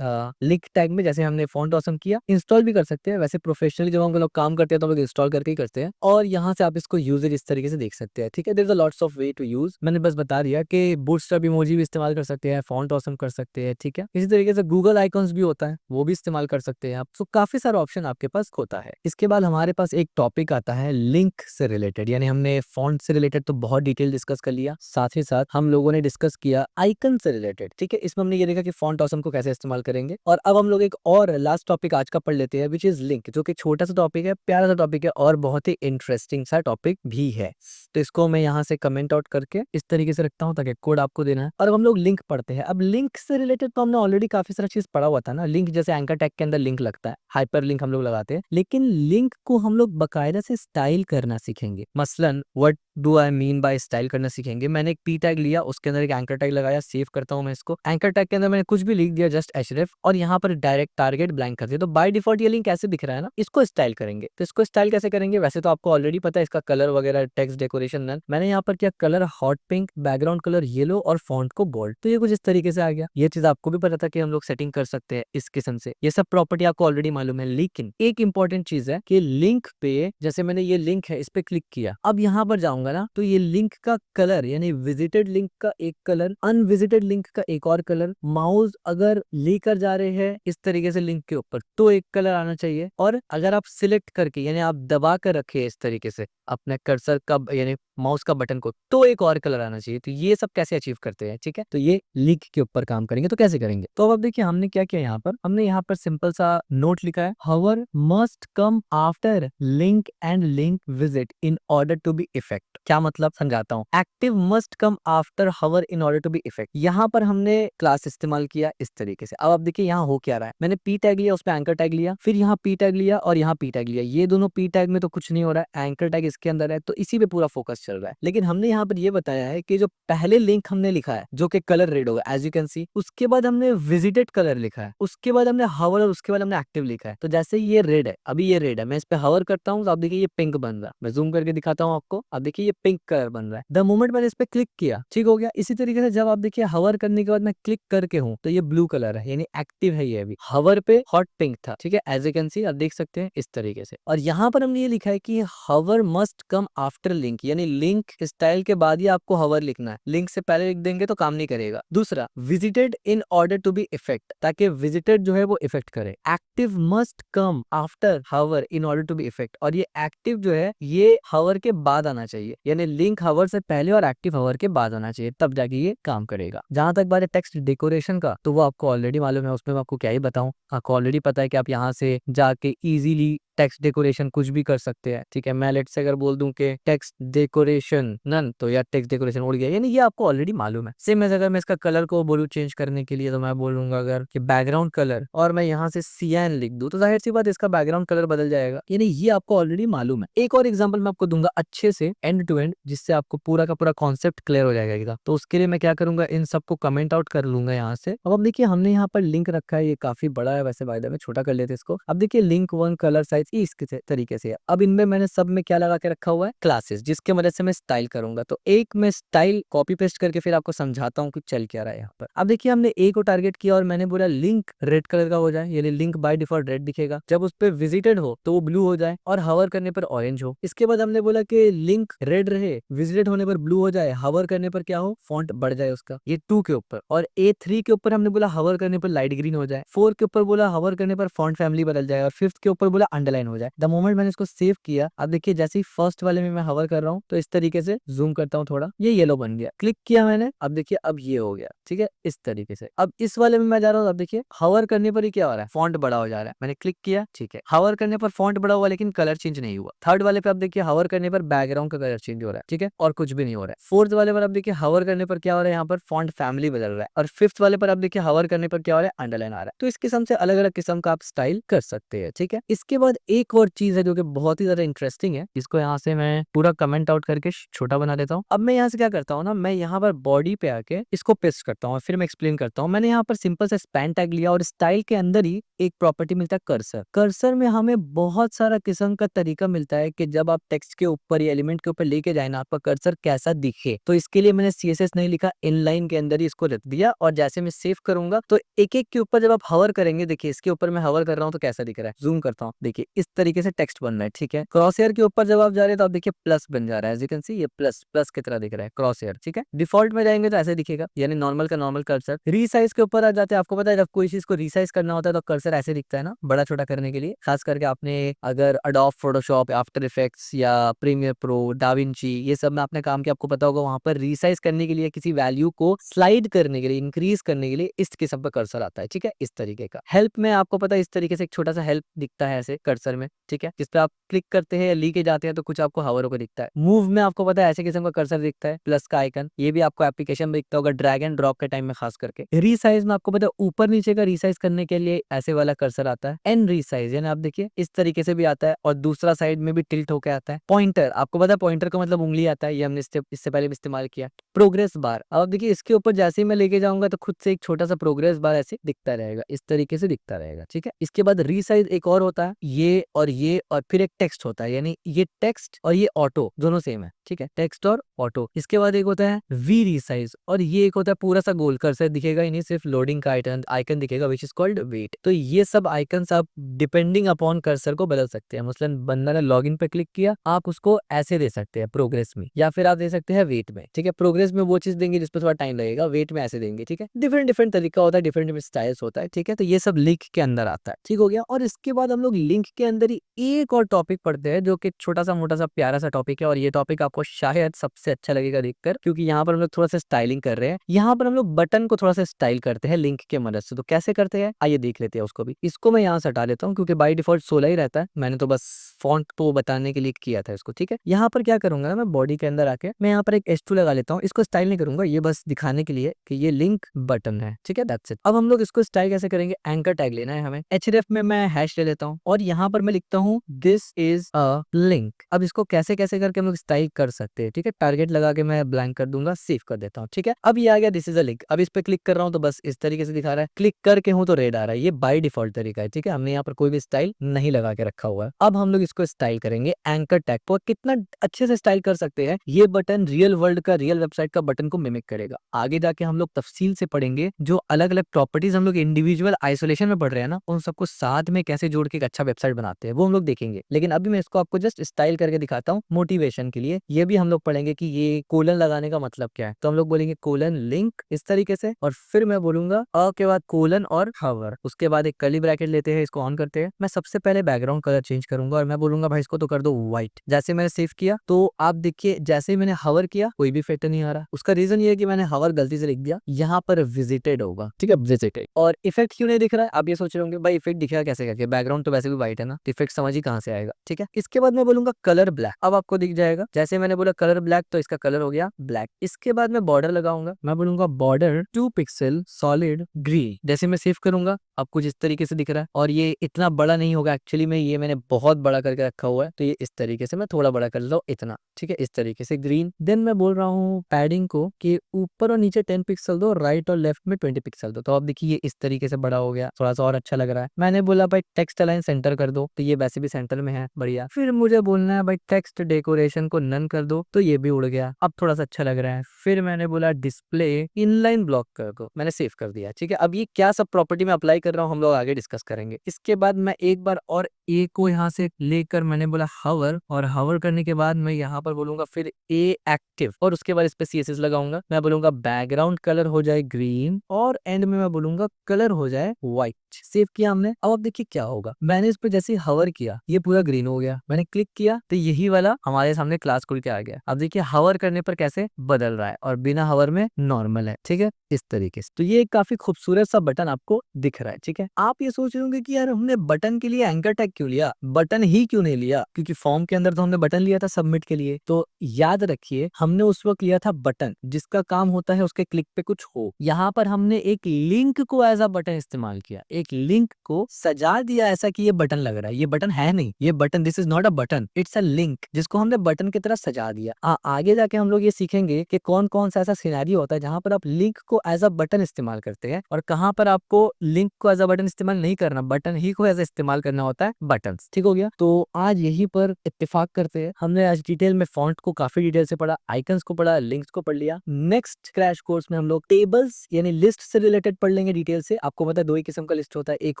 लिंक टैग में, जैसे हमने फॉन्ट ऑसम किया। इंस्टॉल भी कर सकते हैं, वैसे प्रोफेशनली जब हम लोग काम करते हैं तो हम लोग इंस्टॉल करके ही करते हैं। और यहाँ से आप इसको यूजेज इस तरीके से देख सकते हैं, ठीक है। There is a lots of way to use. मैंने बस बता दिया कि बूटस्ट्रैप इमोजी भी इस्तेमाल कर सकते हैं, फॉन्ट ऑसम कर सकते हैं, ठीक है। इसी तरीके से गूगल आइकॉन्स भी होता है, वो भी इस्तेमाल कर सकते हैं आप। तो काफी सारा ऑप्शन आपके पास होता है। इसके बाद हमारे पास एक टॉपिक आता है लिंक से रिलेटेड, यानी हमने फॉन्ट से रिलेटेड तो बहुत डिटेल डिस्कस कर लिया, साथ ही साथ हम लोगों ने डिस्कस किया आइकन से रिलेटेड, ठीक है। इसमें हमने ये देखा कि फॉन्ट ऑसम को कैसे इस्तेमाल करेंगे। और अब हम लोग एक और लास्ट टॉपिक आज का पढ़ लेते हैं, विच इज लिंक, जो कि छोटा सा टॉपिक है, प्यारा सा टॉपिक है, और बहुत ही इंटरेस्टिंग सा टॉपिक भी है। तो इसको मैं यहाँ से कमेंट आउट करके इस तरीके से रखता हूँ ताकि के कोड आपको देना है और अब हम लोग लिंक पढ़ते हैं। अब लिंक से रिलेटेड तो हमने ऑलरेडी काफी सारा चीज पढ़ा हुआ था ना। लिंक जैसे एंकर टैग के अंदर लिंक लगता है, हाइपर लिंक हम लोग लगाते हैं, लेकिन लिंक को हम लोग बकायदा से स्टाइल करना सीखेंगे। मसलन what do I mean by style करना सीखेंगे। मैंने एक पी टैग लिया, उसके अंदर एक एंकर टैग लगाया, सेव करता हूं मैं इसको। एंकर टैग के अंदर मैंने कुछ भी लिख दिया, जस्ट एचरेफ, और यहाँ पर डायरेक्ट टारगेट ब्लैंक कर दिया। तो बाय डिफॉल्ट ये लिंक ऐसे दिख रहा है ना, इसको स्टाइल करेंगे। तो इसको स्टाइल कैसे करेंगे, वैसे तो आपको ऑलरेडी पता है इसका कलर वगैरह, टेक्स्ट डेकोरेशन नन। मैंने यहाँ पर किया colour hot pink, background colour yellow और फॉन्ट को बोल्ड। तो ये कुछ इस तरीके से आ गया। ये चीज आपको भी पता था कि हम लोग सेटिंग कर सकते हैं इस किस्म से, ये सब प्रॉपर्टी आपको ऑलरेडी मालूम है। लेकिन एक इंपॉर्टेंट चीज है कि लिंक पे, जैसे मैंने ये लिंक है इस पे क्लिक किया, अब यहाँ पर जाऊंगा ना तो ये लिंक का कलर, यानी विजिटेड लिंक का एक कलर, अनविजिटेड लिंक का एक और कलर, माउस अगर लेकर जा रहे हैं इस तरीके से लिंक के ऊपर तो एक कलर आना चाहिए, और अगर आप सिलेक्ट करके यानी आप दबा कर रखे इस तरीके से अपने कर्सर का यानी माउस का बटन को, तो एक और कलर आना चाहिए। तो ये सब कैसे अचीव करते हैं, ठीक है, तो ये लिंक के ऊपर काम करेंगे। तो कैसे करेंगे, तो अब देखिए हमने क्या किया, यहाँ पर हमने यहाँ पर सिंपल सा नोट लिखा है, hover must come after link and link visit in order to be effect. क्या मतलब, समझाता हूँ। Active must come after hover in order to be effect. यहाँ पर हमने क्लास इस्तेमाल किया इस तरीके से। अब आप देखिए यहाँ हो क्या रहा है, मैंने पी टैग लिया, उस पर एंकर टैग लिया, फिर यहाँ पी टैग लिया और यहाँ पी टैग लिया। ये दोनों पी टैग में तो कुछ नहीं हो रहा है, एंकर टैग इसके अंदर है, तो इसी पे पूरा फोकस चल रहा है। लेकिन हमने यहाँ पर ये बताया है कि जो पहले लिंक हमने लिखा है जो कि कलर रेड होगा एज यू कैन सी, उसके बाद हमने विजिटेड कलर लिखा है, उसके बाद हमने हवर और उसके बाद हमने एक्टिव लिखा है। तो जैसे ये रेड है, अभी ये रेड है, मैं इस पे हवर करता हूँ तो आप देखिए ये पिंक बन रहा है। मैं जूम करके दिखाता हूँ आपको, अब देखिए ये पिंक कलर बन रहा है द मोमेंट मैंने इस पे क्लिक किया, ठीक हो गया। इसी तरीके से जब आप देखिए हवर करने के बाद मैं क्लिक करके हूँ तो ये ब्लू कलर है, यानी एक्टिव है ये। अभी हवर पे हॉट पिंक था, ठीक है, एज यू कैन सी, आप देख सकते हैं इस तरीके से। और यहाँ पर हमने ये लिखा है कि हवर मस्ट कम आफ्टर लिंक, यानी लिंक स्टाइल के बाद ही आपको हवर लिखना है, लिंक से पहले लिख देंगे तो काम नहीं करेगा। दूसरा, visited in order to be effect, ताकि विजिटेड जो है वो इफेक्ट करे। Active must come after hover in order to be effect, और ये एक्टिव जो है ये हवर के बाद आना चाहिए, यानी लिंक हवर से पहले और एक्टिव हवर के बाद आना चाहिए, तब जाके ये काम करेगा। जहां तक बात है टेक्स्ट डेकोरेशन का, तो वो आपको ऑलरेडी मालूम है, उसमें मैं आपको क्या ही बताऊं। आपको ऑलरेडी पता है कि आप यहाँ से जाके इजीली टेक्स्ट डेकोरेशन कुछ भी कर सकते हैं, ठीक है। मैं लेट से अगर बोल दूं कि टेक्स्ट डेकोरेशन नन, तो यार टेक्स्ट डेकोरेशन उड़ गया, यानी ये आपको ऑलरेडी मालूम है। सेम एज अगर मैं इसका कलर को बोलूं चेंज करने के लिए, तो मैं बोलूंगा अगर कि बैकग्राउंड कलर, और मैं यहाँ से सियान लिख दूं, तो जाहिर सी बात इसका बैकग्राउंड कलर बदल जाएगा, यानी ये आपको ऑलरेडी मालूम है। एक और एग्जाम्पल मैं आपको दूंगा अच्छे से एंड टू एंड, जिससे आपको पूरा का पूरा कॉन्सेप्ट क्लियर हो जाएगा। तो उसके लिए मैं क्या करूंगा, इन सबको कमेंट आउट कर लूंगा यहाँ से। अब देखिए हमने यहाँ पर लिंक रखा है, ये काफी बड़ा है वैसे, वायदा में छोटा कर लेते इसको। अब देखिए लिंक 1 कलर साइज इसके तरीके से है। अब इनमें मैंने सब में क्या लगा के रखा हुआ है, क्लासेस, जिसके मदद से मैं स्टाइल करूंगा। तो एक मैं स्टाइल कॉपी पेस्ट करके फिर आपको समझाता हूँ कि चल क्या रहा है यहाँ पर। अब देखिए हमने ए को टारगेट किया और मैंने बोला लिंक रेड कलर का हो जाए, यानी लिंक बाय डिफॉल्ट रेड दिखेगा। जब उस पर विजिटेड हो तो वो ब्लू हो जाए और हवर करने पर ऑरेंज हो। इसके बाद हमने बोला कि लिंक रेड रहे, विजिटेड होने पर ब्लू हो जाए, हवर करने पर क्या हो, फॉन्ट बढ़ जाए उसका, ये 2 के ऊपर। और A3 के ऊपर हमने बोला हवर करने पर लाइट ग्रीन हो जाए, 4 के ऊपर बोला हवर करने पर फॉन्ट फैमिली बदल जाए, और 5th के ऊपर बोला अंडरलाइन हो जाए। द मोमेंट मैंने इसको सेव किया, अब देखिए जैसे ही फर्स्ट वाले में मैं हवर कर रहा हूँ तो इस तरीके से जूम करता हूँ थोड़ा, ये येलो बन गया। क्लिक किया मैंने, अब देखिए अब ये हो गया, ठीक है, इस तरीके से। अब इस वाले में मैं जा रहा हूँ, अब देखिए हवर करने पर ही क्या हो रहा है, फॉन्ट बड़ा हो जा रहा है। मैंने क्लिक किया, ठीक है, हवर करने पर फॉन्ट बड़ा हुआ लेकिन कलर चेंज नहीं हुआ। थर्ड वाले पे अब देखिए हवर करने पर बैकग्राउंड का कलर चेंज हो रहा है, ठीक है, और कुछ भी नहीं हो रहा है। फोर्थ वाले पर अब देखिए हवर करने पर क्या हो रहा है, यहाँ पर फॉन्ट फैमिली बदल रहा है। और 5th वाले पर अब देखिए हवर करने पर क्या हो रहा है, अंडरलाइन आ रहा है। तो इस किस्म से अलग अलग किस्म का आप स्टाइल कर सकते हैं, ठीक है। इसके बाद एक और चीज है जो कि बहुत ही ज्यादा इंटरेस्टिंग है, इसको यहाँ से मैं पूरा कमेंट आउट करके छोटा बना देता हूँ। अब मैं यहाँ से क्या करता हूँ ना, मैं यहाँ पर बॉडी पे आके इसको पेस्ट करता हूँ, फिर मैं एक्सप्लेन करता हूँ। मैंने यहाँ पर सिंपल से स्पैन टैग लिया और स्टाइल के अंदर ही एक प्रॉपर्टी मिलता है कर्सर। कर्सर में हमें बहुत सारा किस्म का तरीका मिलता है कि जब आप टेक्स्ट के ऊपर या एलिमेंट के ऊपर लेके जाए ना, आपका कर्सर कैसा दिखे। तो इसके लिए मैंने CSS नहीं लिखा, इनलाइन के अंदर ही इसको रख दिया, और जैसे मैं सेव करूंगा तो एक एक के ऊपर जब आप हवर करेंगे, देखिए इसके ऊपर मैं हवर कर रहा हूँ तो कैसा दिख रहा है, जूम करता हूँ, देखिए इस तरीके से टेक्स्ट बन रहा है, ठीक है। क्रॉस हेयर के ऊपर जब आप जा रहे हैं तो आप देखिए प्लस बन जा रहा है, एज यू कैन सी, ये प्लस प्लस की तरह दिख रहा है क्रॉस हेयर, ठीक है। डिफॉल्ट में जाएंगे तो ऐसे दिखेगा, यानी नॉर्मल का नॉर्मल कर्सर। रीसाइज के ऊपर आ जाते हैं, आपको पता है जब कोई चीज को रीसाइज करना होता है तो कर्सर ऐसे दिखता है ना, बड़ा छोटा करने के लिए। खास करके आपने अगर अडोब फोटोशॉप, आफ्टर इफेक्ट्स या प्रीमियर प्रो, डाविंची, ये सब में आपने काम किया, आपको पता होगा वहां पर रीसाइज करने के लिए, किसी वैल्यू को स्लाइड करने के लिए, इंक्रीज करने के लिए इस किस्म का कर्सर आता है, ठीक है, इस तरीके का। हेल्प में आपको पता है इस तरीके से एक छोटा सा हेल्प दिखता है ऐसे कर्सर कर्सर में, ठीक है, जिस पे आप क्लिक करते हैं या ली के जाते हैं तो कुछ आपको हावर होकर दिखता है। मूव में आपको पता है ऐसे किस्म का कर्सर दिखता है, प्लस का आइकन, ये भी आपको एप्लीकेशन में दिखता होगा ड्रैग एंड ड्रॉप के टाइम में खास करके। रीसाइज में आपको पता है ऊपर नीचे का रीसाइज करने के लिए ऐसे वाला कर्सर आता है। एन रीसाइज यानी आप देखिए इस तरीके से भी आता है और दूसरा साइड में भी टिल्ट होकर आता है। पॉइंटर, आपको पता है पॉइंटर का मतलब उंगली आता है, ये हमने इससे पहले भी इस्तेमाल किया। प्रोग्रेस बार, अब देखिए इसके ऊपर जैसे ही मैं लेके जाऊंगा तो खुद से एक छोटा सा प्रोग्रेस बार ऐसे दिखता रहेगा, इस तरीके से दिखता रहेगा, ठीक है। इसके बाद रीसाइज एक और होता है, ये और फिर एक टेक्स्ट होता है, यानी ये टेक्स्ट और ये ऑटो दोनों सेम है, ठीक है, टेक्स्ट और ऑटो। इसके बाद एक होता है वी रीसाइज और ये एक होता है पूरा सा गोल कर्सर दिखेगा, यानी सिर्फ लोडिंग का आइकन दिखेगा विच इज कॉल्ड वेट। तो ये सब आइकन्स आप डिपेंडिंग अपॉन कर्सर को बदल सकते हैं। मसलन बंदा ने लॉगिन पे क्लिक किया, आप उसको ऐसे दे सकते हैं प्रोग्रेस में, या फिर आप दे सकते हैं वेट में, ठीक है। प्रोग्रेस में वो चीज देंगे जिसपे थोड़ा टाइम लगेगा, वेट में ऐसे देंगे, ठीक है। डिफरेंट डिफरेंट तरीका होता है, डिफरेंट स्टाइल्स होता है, ठीक है। तो ये सब लिंक के अंदर आता है, ठीक हो गया। और इसके बाद हम लोग लिंक के अंदर ही एक और टॉपिक पढ़ते हैं जो कि छोटा सा मोटा सा प्यारा सा टॉपिक है, और ये टॉपिक आपको शायद सबसे अच्छा लगेगा देखकर, क्योंकि यहाँ पर हम लोग थोड़ा सा स्टाइलिंग कर रहे हैं। यहाँ पर हम लोग बटन को थोड़ा सा स्टाइल करते हैं लिंक के मदद से। तो कैसे करते हैं आइए देख लेते हैं उसको भी। इसको मैं यहाँ से हटा लेता हूँ क्योंकि बाय डिफॉल्ट 16 ही रहता है, मैंने तो बस फॉन्ट को बताने के लिए किया था इसको, ठीक है। यहाँ पर क्या करूंगा मैं, बॉडी के अंदर आके मैं यहाँ पर एक H2 लगा लेता हूँ। इसको स्टाइल नहीं करूंगा, ये बस दिखाने के लिए कि ये लिंक बटन है, ठीक है, दैट्स इट। अब हम लोग इसको स्टाइल कैसे करेंगे, एंकर टैग लेना है हमें। href में मैं हैश ले लेता हूँ और यहाँ पर मैं लिखता हूँ दिस इज अ लिंक। अब इसको कैसे कैसे करके हम लोग स्टाइल कर सकते हैं, ठीक है। टारगेट लगा के मैं ब्लैंक कर दूंगा, सेव कर देता हूँ, ठीक है। अब ये आ गया दिस इज अ लिंक। अब इस पे क्लिक कर रहा हूँ तो बस इस तरीके से दिखा रहा है, क्लिक करके हूँ तो रेड आ रहा है। ये बाय डिफॉल्ट तरीका है, ठीक है, हमने यहाँ पर कोई भी स्टाइल नहीं लगा के रखा हुआ है। अब हम लोग इसको स्टाइल करेंगे एंकर टैग पर। कितना अच्छे से स्टाइल कर सकते हैं, ये बटन रियल वर्ल्ड का, रियल वेबसाइट का बटन को मिमिक करेगा। आगे जाके हम लोग तफसील से पढ़ेंगे, जो अलग अलग प्रॉपर्टीज हम लोग इंडिविजुअल आइसोलेशन में पढ़ रहे हैं ना, उन सबको साथ में कैसे जोड़ के एक अच्छा वेबसाइट बनाते हैं वो हम लोग देखेंगे। लेकिन अभी मैं इसको आपको जस्ट स्टाइल करके दिखाता हूँ मोटिवेशन के लिए। ये भी हम लोग पढ़ेंगे कि ये कोलन लगाने का मतलब क्या है। तो हम लोग बोलेंगे कोलन लिंक इस तरीके से, और फिर मैं बोलूंगा अ के बाद कोलन और हवर, उसके बाद एक कर्ली ब्रैकेट लेते हैं, इसको ऑन करते हैं। मैं सबसे पहले बैकग्राउंड कलर चेंज करूंगा और मैं बोलूंगा भाई इसको तो कर दो व्हाइट। जैसे मैंने सेव किया तो आप देखिए जैसे ही मैंने हवर किया कोई भी इफेक्ट नहीं आ रहा। उसका रीजन ये है कि मैंने हवर गलती से लिख दिया, यहाँ पर विजिटेड होगा, ठीक है, विजिटेड। और इफेक्ट क्यों नहीं दिख रहा है, आप ये सोच रहे होंगे भाई इफेक्ट दिखेगा कैसे करके, बैकग्राउंड तो वैसे भी व्हाइट है ना, तो इफेक्ट समझ ही कहाँ से आएगा, ठीक है। इसके बाद मैं बोलूंगा कलर ब्लैक, अब आपको दिख जाएगा। जैसे मैंने बोला कलर ब्लैक तो इसका कलर हो गया ब्लैक। इसके बाद मैं बॉर्डर लगाऊंगा, मैं बोलूंगा बॉर्डर 2 पिक्सल सॉलिड ग्रीन। जैसे मैं सेव करूंगा अब कुछ इस तरीके से दिख रहा है, और ये इतना बड़ा नहीं होगा एक्चुअली में, ये मैंने बहुत बड़ा करके रखा हुआ है, तो ये इस तरीके से मैं थोड़ा बड़ा कर लो इतना, ठीक है, इस तरीके से ग्रीन। देन मैं बोल रहा हूँ पैडिंग को कि ऊपर और नीचे 10 पिक्सल दो, राइट और लेफ्ट में 20 पिक्सल दो। तो अब देखिए ये इस तरीके से बड़ा हो गया, थोड़ा सा और अच्छा लग रहा है। मैंने बोला भाई टेक्स्ट अलाइन सेंटर कर दो, तो ये वैसे भी सेंटर में है, बढ़िया। फिर मुझे बोलना है भाई टेक्स्ट डेकोरेशन को नन कर दो, तो ये भी उड़ गया, अब थोड़ा सा अच्छा लग रहा है। फिर मैंने बोला डिस्प्ले इनलाइन ब्लॉक कर दो, मैंने सेव कर दिया, ठीक है। अब ये क्या सब प्रॉपर्टी में अप्लाई कर रहा हूँ हम लोग आगे डिस्कस करेंगे। इसके बाद मैं एक बार और ए को यहाँ से लेकर मैंने बोला हवर, और हवर करने के बाद मैं यहाँ पर बोलूंगा फिर ए एक्टिव, और उसके बाद इस पे CSS लगाऊंगा। मैं बोलूंगा बैकग्राउंड कलर हो जाए ग्रीन, और एंड में मैं बोलूंगा कलर हो जाए व्हाइट। सेव किया हमने। अब आप देखिए क्या होगा, मैंने इस पे जैसे हवर किया ये पूरा ग्रीन हो गया, मैंने क्लिक किया तो यही वाला हमारे सामने क्लास खुल के आ गया। अब देखिए हवर करने पर कैसे बदल रहा है, और बिना हवर में नॉर्मल है, ठीक है, इस तरीके से। तो ये एक काफी खूबसूरत सा बटन आपको दिख रहा है, ठीक है। आप ये सोच रहे होंगे कि यार हमने बटन के लिए एंकर टैग क्यों लिया, बटन ही क्यों नहीं लिया, क्योंकि फॉर्म के अंदर तो हमने बटन लिया था सबमिट के लिए। तो याद रखिए हमने उस वक्त लिया था बटन जिसका काम होता है उसके क्लिक पे कुछ हो। यहाँ पर हमने एक लिंक को एज अ बटन इस्तेमाल किया, एक लिंक को सजा दिया ऐसा कि ये बटन लग रहा है। ये बटन है नहीं, ये button, this is not a button, it's a link, जिसको हमने बटन की तरह सजा दिया। आगे जाके हम लोग ये सीखेंगे कि कौन कौन सा ऐसा सिनेरियो होता है जहां पर आप लिंक को एज अ बटन इस्तेमाल करते हैं, और कहां पर आपको लिंक को एज अ बटन इस्तेमाल नहीं करना, बटन ही को एज इस्तेमाल करना होता है बटन्स, ठीक हो गया। तो आज यही पर इत्तेफाक करते हैं। हमने आज डिटेल में फॉन्ट को काफी डिटेल से पढ़ा, आइकन्स को पढ़ा, लिंक्स को पढ़ लिया। नेक्स्ट क्रैश कोर्स में हम लोग टेबल्स यानी लिस्ट से रिलेटेड पढ़ लेंगे डिटेल से। आपको पता है दो ही किस्म का लिस्ट होता है, एक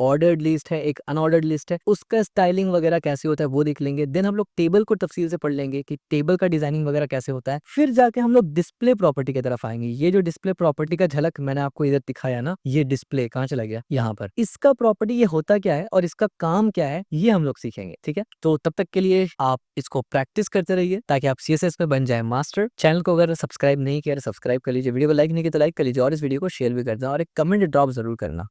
ऑर्डर्ड लिस्ट है, एक अनऑर्डर्ड लिस्ट है, उसका स्टाइलिंग वगैरह कैसे होता है वो देख लेंगे। देन हम लोग टेबल को तफसील से पढ़ लेंगे कि टेबल का डिजाइनिंग वगैरह कैसे होता है। फिर जाके हम लोग डिस्प्ले प्रॉपर्टी की तरफ आएंगे। ये जो डिस्प्ले प्रॉपर्टी का झलक मैंने आपको इधर दिखाया ना, ये डिस्प्ले कहाँ चला गया, यहाँ पर, इसका प्रॉपर्टी ये होता क्या है और इसका काम क्या है ये हम लोग सीखेंगे, ठीक है। तो तब तक के लिए आप इसको प्रैक्टिस करते रहिए ताकि आप CSS में बन जाए मास्टर। चैनल को अगर सब्सक्राइब नहीं किया तो सब्सक्राइब कर लीजिए, वीडियो को लाइक नहीं किया तो लाइक कर लीजिए, और इस वीडियो को शेयर भी कर दें, और एक कमेंट ड्रॉप जरूर करना।